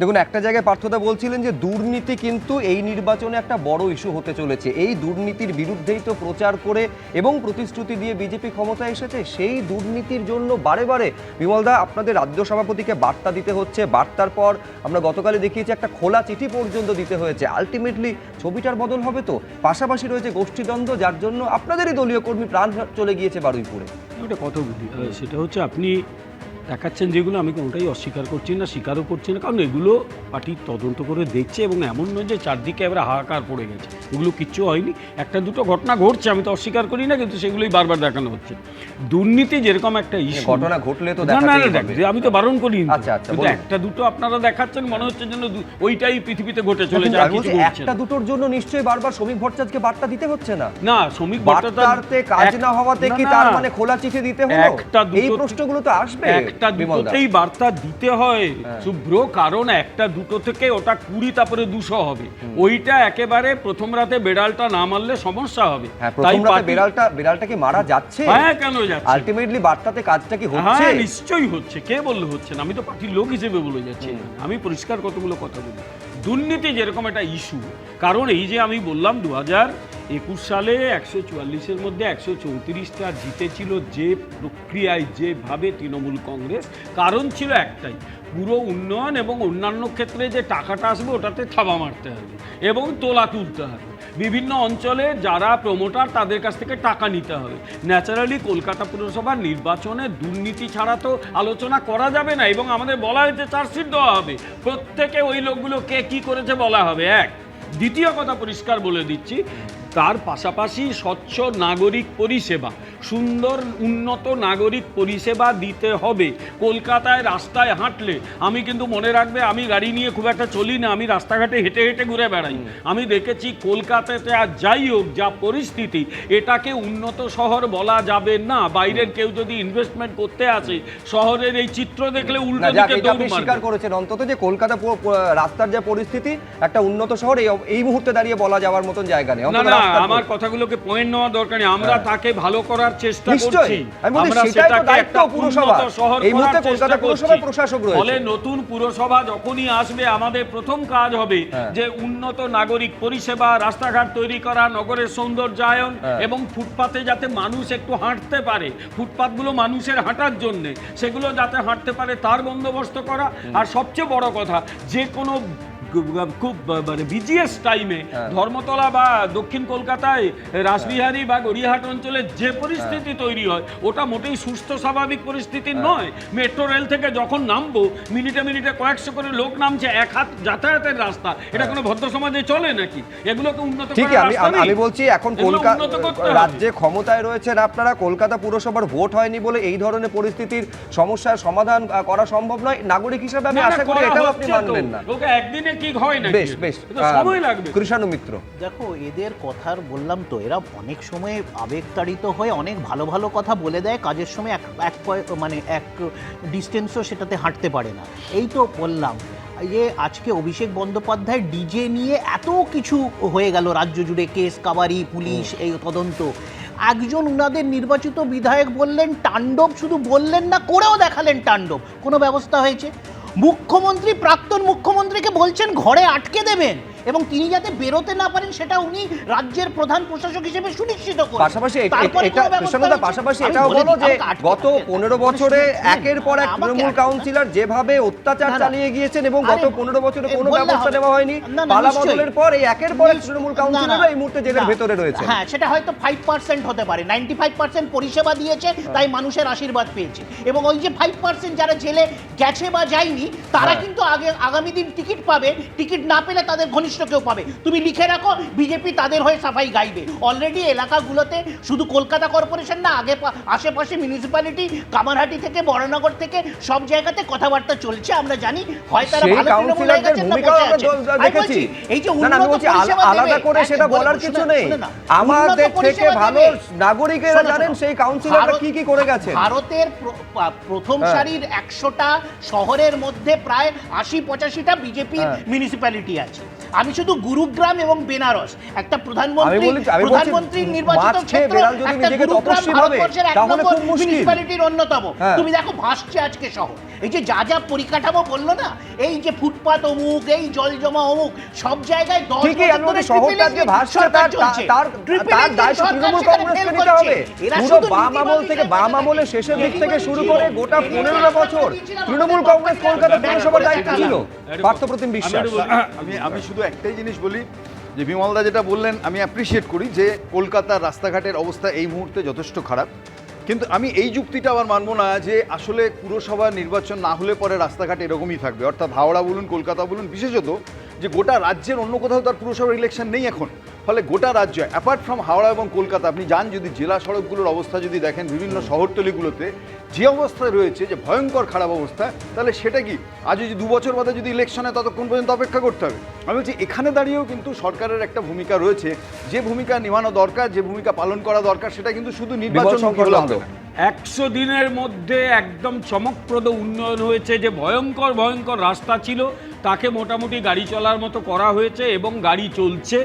S1: দেখুন, একটা জায়গায় পার্থদা বলছিলেন যে দুর্নীতি কিন্তু এই নির্বাচনে একটা বড় ইস্যু হতে চলেছে। এই দুর্নীতির বিরুদ্ধেই তো প্রচার করে এবং প্রতিশ্রুতি দিয়ে বিজেপি ক্ষমতায় এসেছে। সেই দুর্নীতির জন্য বারে বারে বিমলদা আপনাদের রাজ্য সভাপতিকে বার্তা দিতে হচ্ছে, বার্তার পর আমরা গতকালে দেখিয়েছি একটা খোলা চিঠি পর্যন্ত দিতে হয়েছে। আলটিমেটলি ছবিটার বদল হবে তো? পাশাপাশি রয়েছে গোষ্ঠীদ্বন্দ্ব, যার জন্য আপনাদেরই দলীয় কর্মী প্রাণ চলে গিয়েছে বারুইপুরে।
S8: একটা কথা বলি, সেটা হচ্ছে আপনি দেখাচ্ছেন যেগুলো, আমি কোনোটাই অস্বীকার করছি না, স্বীকারও করছি না, কারণ এগুলো পার্টি তদন্ত করে দেখছে এবং এমন নয় যে চারদিকে এবার হাহাকার পড়ে গেছে, এগুলো কিচ্ছু হয়নি। একটা দুটো ঘটনা ঘটছে, আমি তো অস্বীকার করি না, কিন্তু সেগুলোই বারবার দেখানো হচ্ছে। দুর্নীতি যেরকম একটা ইস্যু,
S1: ঘটনা ঘটলে তো
S8: আমি তো বারণ করি,
S1: কিন্তু
S8: একটা দুটো আপনারা দেখাচ্ছেন মনে হচ্ছে যেন ওইটাই পৃথিবীতে ঘটে চলেছে।
S1: একটা দুটোর জন্য নিশ্চয়ই বারবার শ্রমিক ভট্টাচার্যকে বার্তা দিতে হচ্ছে না।
S8: না, শ্রমিক ভট্টাচার্যতে
S1: কাজ না হওয়াতে কি তার মানে খোলা চিঠি দিতে হলো? এই প্রশ্নগুলো তো আসবে।
S8: একটা দুটোতেই বার্তা দিতে হয় শুভ্র, কারণ একটা দুটো থেকে ওটা 20 তারপরে 200 হবে। ওইটা একেবারে প্রথম রাতে বেড়ালটা না মারলে সমস্যা হবে।
S1: প্রথম রাতে বেড়ালটাকে মারা যাচ্ছে?
S8: হ্যাঁ, কেন যাচ্ছে?
S1: আলটিমেটলি বার্তাতে কাজটা কি হচ্ছে?
S8: হ্যাঁ, নিশ্চয়ই হচ্ছে। কে বললে হচ্ছে না? আমি তো পার্টির লোক হিসেবে বলে যাচ্ছি, আমি পরিষ্কার কতগুলো কথা বলি। দুর্নীতি যেরকম একটা ইস্যু, কারণ এই যে আমি বললাম 2021 সালে 144-এর মধ্যে 134টা জিতেছিল যে প্রক্রিয়ায়, যেভাবে তৃণমূল কংগ্রেস, কারণ ছিল একটাই, পুরো উন্নয়ন এবং অন্যান্য ক্ষেত্রে যে টাকাটা আসবে ওটাতে থাবা মারতে হবে এবং তোলা তুলতে হবে। বিভিন্ন অঞ্চলে যারা প্রমোটার তাদের কাছ থেকে টাকা নিতে হবে। ন্যাচারালি কলকাতা পুরসভার নির্বাচনে দুর্নীতি ছাড়া তো আলোচনা করা যাবে না, এবং আমাদের বলা হয়েছে চার্জশিট দেওয়া হবে, প্রত্যেকে ওই লোকগুলো কে কী করেছে বলা হবে। এক, দ্বিতীয় কথা পরিষ্কার বলে দিচ্ছি, তার পাশাপাশি স্বচ্ছ নাগরিক পরিষেবা, সুন্দর উন্নত নাগরিক পরিষেবা দিতে হবে। কলকাতায় রাস্তায় হাঁটলে, আমি কিন্তু মনে রাখবে, আমি গাড়ি নিয়ে খুব একটা চলি না, আমি রাস্তাঘাটে হেঁটে হেঁটে ঘুরে বেড়াই। আমি দেখেছি কলকাতাতে আর যাই হোক যা পরিস্থিতি, এটাকে উন্নত শহর বলা যাবে না। বাইরের কেউ যদি ইনভেস্টমেন্ট করতে আসে, শহরের এই চিত্র দেখলে উল্টো দিকে দৌড় মারবে।
S1: স্বীকার করেছেন অন্তত যে কলকাতা রাস্তার যে পরিস্থিতি, একটা উন্নত শহর এই মুহূর্তে দাঁড়িয়ে বলা যাওয়ার মতন জায়গা নেই।
S8: না না, আমার কথাগুলোকে পয়েন্ট নেওয়া দরকার নেই, আমরা তাকে ভালো করার চেষ্টা করছি। আমরা সেটাকে একটা উন্নত শহর করার চেষ্টা করছি। ফলে নতুন পুরসভা যখনই আসবে, আমাদের প্রথম কাজ হবে যে উন্নত নাগরিক পরিষেবা, রাস্তাঘাট তৈরি করা, নগরের সৌন্দর্যায়ন এবং ফুটপাতে যাতে মানুষ একটু হাঁটতে পারে, ফুটপাতগুলো মানুষের হাঁটার জন্য, সেগুলো যাতে হাঁটতে পারে তার বন্দোবস্ত করা। আর সবচেয়ে বড় কথা, যে কোনো খুব মানে বিজিএস টাইমে ধর্মতলা বা দক্ষিণ কলকাতায় রাসবিহারী বা গড়িয়াহাট অঞ্চলে যে পরিস্থিতি তৈরি হয়, ওটা মোটেই সুস্থ স্বাভাবিক পরিস্থিতি নয়। মেট্রো রেল থেকে যখন নামবো, মিনিটে মিনিটে কয়েকশো করে লোক নামছে, এক হাত যাতায়াতের রাস্তা, এটা কোনো ভদ্র সমাজে চলে নাকি? এগুলোকে উন্নত
S1: ঠিক আমি বলছি, এখন কলকাতা রাজ্যে ক্ষমতায় রয়েছেন আপনারা, কলকাতা পুরসভার ভোট হয়নি বলে এই ধরনের পরিস্থিতির সমস্যার সমাধান করা সম্ভব নয়। নাগরিক হিসেবে আমি আশা করি এটাও আপনি মানবেন না।
S8: ওকে একদিনে কি হয় না,
S1: বেশ বেশ
S8: সময় লাগবে।
S1: কৃষাণু মিত্র,
S7: দেখো, এদের কথার বললাম তো, এরা অনেক সময় আবেগতাড়িত হয়ে অনেক ভালো ভালো কথা বলে দেয়, কাজের সময় এক ডিস্টেন্সও সেটাতে হাঁটতে পারে না। এই তো বললাম যে আজকে অভিষেক বন্দ্যোপাধ্যায় ডিজে নিয়ে এত কিছু হয়ে গেল রাজ্য জুড়ে, কেস কাবারি, পুলিশ, এই তদন্ত। একজন উনাদের নির্বাচিত বিধায়ক বললেন তাণ্ডব, শুধু বললেন না, করেও দেখালেন তাণ্ডব। কোনো ব্যবস্থা হয়েছে? মুখ্যমন্ত্রী, প্রাক্তন মুখ্যমন্ত্রীকে বলছেন ঘরে আটকে দেবেন এবং তিনি যাতে বেরোতে না পারেন সেটা উনি রাজ্যের প্রধান প্রশাসক হিসেবে সুনিশ্চিত করেন।
S1: পাশাপাশি এটাও বলো যে গত 15 বছরে একের পর এক তৃণমূল কাউন্সিলর যেভাবে অত্যাচার চালিয়ে গিয়েছেন এবং গত 15 বছরে কোনো ব্যবস্থা নেওয়া হয়নি, পালা বদলের পর এই একের পর এক তৃণমূল কাউন্সিলর এই মুহূর্তে জেলের ভেতরে রয়েছে।
S7: হ্যাঁ, সেটা হয়তো 5% হতে পারে, 95% পরিষেবা দিয়েছে, তাই মানুষের আশীর্বাদ পেয়েছে। এবং ওই যে 5% যারা জেলে গেছে বা যায়নি, তারা কিন্তু আগামী দিন টিকিট পাবে, টিকিট না পেলে তাদের ঘনিষ্ঠ কেউ পাবে। তুমি লিখে রাখো, বিজেপি তাদের হয়ে সাফাই গাইবে। অলরেডি এলাকাগুলোতে শুধু কলকাতা কর্পোরেশন না, আশেপাশে মিউনিসিপ্যালিটি, কামারহাটি থেকে, বড়নগর থেকে সব জায়গাতে কথাবার্তা চলছে। আমরা জানি হয় তারা ভালো তৃণমূলে গেছেন না বসে আছেন।
S1: দেখেছি,
S7: এই যে উন্নত পরিষেবা
S1: আলাদা করে সেটা বলার কিছু নেই, আমাদের থেকে ভালো নাগরিকেরা জানেন সেই কাউন্সিলররা কি কি করে গেছে।
S7: ভারতের প্রথম সারির 100টা শহরের মধ্যে প্রায় 80-85টা বিজেপির মিউনিসিপ্যালিটি আছে। আমি শুধু গুরুগ্রাম এবং বেনারস, একটা প্রধানমন্ত্রীর নির্বাচিত ক্ষেত্র, একটা গুরুগ্রাম ভারতবর্ষের 1 নম্বর মিউনিসিপ্যালিটির অন্যতম। তুমি দেখো ভাসছে আজকে শহর। এই যে যা পরিকাঠামো বললো না, এই যে ফুটপাত অমুক, এই জল জমা অমুক, সব জায়গায় 10 বছর ধরে
S1: শহরটা যে ভাসছে তার দায়িত্ব তৃণমূল কংগ্রেসকে নিতে হবে। পুরো বাম আমল থেকে, বাম আমলের শেষের দিক থেকে শুরু করে গোটা 15 বছর তৃণমূল কংগ্রেস কলকাতা পুরসভার দায়িত্ব ছিল। পার্থপ্রতিম বিশ্বাস,
S4: আমি শুধু একটাই জিনিস বলি যে বিমলদা যেটা বললেন আমি অ্যাপ্রিসিয়েট করি যে কলকাতার রাস্তাঘাটের অবস্থা এই মুহূর্তে যথেষ্ট খারাপ, কিন্তু আমি এই যুক্তিটা আবার মানবো না যে আসলে পুরসভা নির্বাচন না হলে পরে রাস্তাঘাট এরকমই থাকবে। অর্থাৎ হাওড়া বলুন, কলকাতা বলুন, বিশেষত যে গোটা রাজ্যের অন্য কোথাও তার পুরসভার ইলেকশন নেই এখন। ফলে গোটা রাজ্য অ্যাপার্ট ফ্রম হাওড়া এবং কলকাতা, আপনি যান যদি জেলা সড়কগুলোর অবস্থা যদি দেখেন, বিভিন্ন শহরতলিগুলোতে যে অবস্থায় রয়েছে, যে ভয়ঙ্কর খারাপ অবস্থা, তাহলে সেটা কি আজ যদি 2 বছর বাদে যদি ইলেকশন হয় ততক্ষণ পর্যন্ত অপেক্ষা করতে হবে? আমি বলছি এখানে দাঁড়িয়েও কিন্তু সরকারের একটা ভূমিকা রয়েছে, যে ভূমিকা নিভানো দরকার, যে ভূমিকা পালন করা দরকার, সেটা কিন্তু শুধু নির্বাচন হলে হবে না।
S8: 100 দিনের মধ্যে একদম চমকপ্রদ উন্নয়ন হয়েছে। যে ভয়ঙ্কর রাস্তা ছিল তাকে মোটামুটি গাড়ি চলার মতো করা হয়েছে এবং গাড়ি চলছে।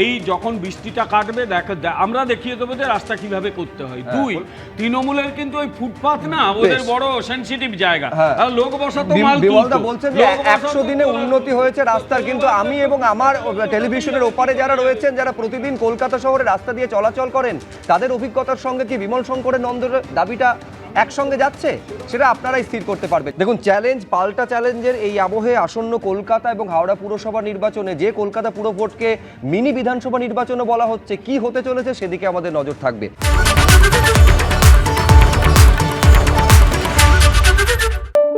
S8: এই যখন বৃষ্টিটা কাটবে আমরা দেখিয়ে দেবো যে রাস্তা কিভাবে করতে হয়। 2, তৃণমূলের কিন্তু ওই ফুটপাথ না ওদের বড় সেনসিটিভ জায়গা, লোক বসাতো মাল তুলতো।
S1: বলছেন যে 100 দিনে উন্নতি হয়েছে রাস্তার, কিন্তু আমি এবং আমার টেলিভিশনের ওপারে যারা রয়েছেন, যারা প্রতিদিন কলকাতা শহরে রাস্তা দিয়ে চলাচল করেন, তাদের অভিজ্ঞতার সঙ্গে কি বিমল শঙ্করের নন্দর দাবিটা একসঙ্গে যাচ্ছে সেটা আপনারাই স্থির করতে পারবেন। দেখুন, চ্যালেঞ্জ পাল্টা চ্যালেঞ্জের এই আবহে আসন্ন কলকাতা এবং হাওড়া পুরসভা নির্বাচনে, যে কলকাতা পুর ভোটকে মিনি বিধানসভা নির্বাচনে বলা হচ্ছে, কি হতে চলেছে সেদিকে আমাদের নজর থাকবে।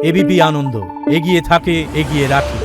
S11: এবিপি আনন্দ, এগিয়ে থাকে, এগিয়ে রাখে।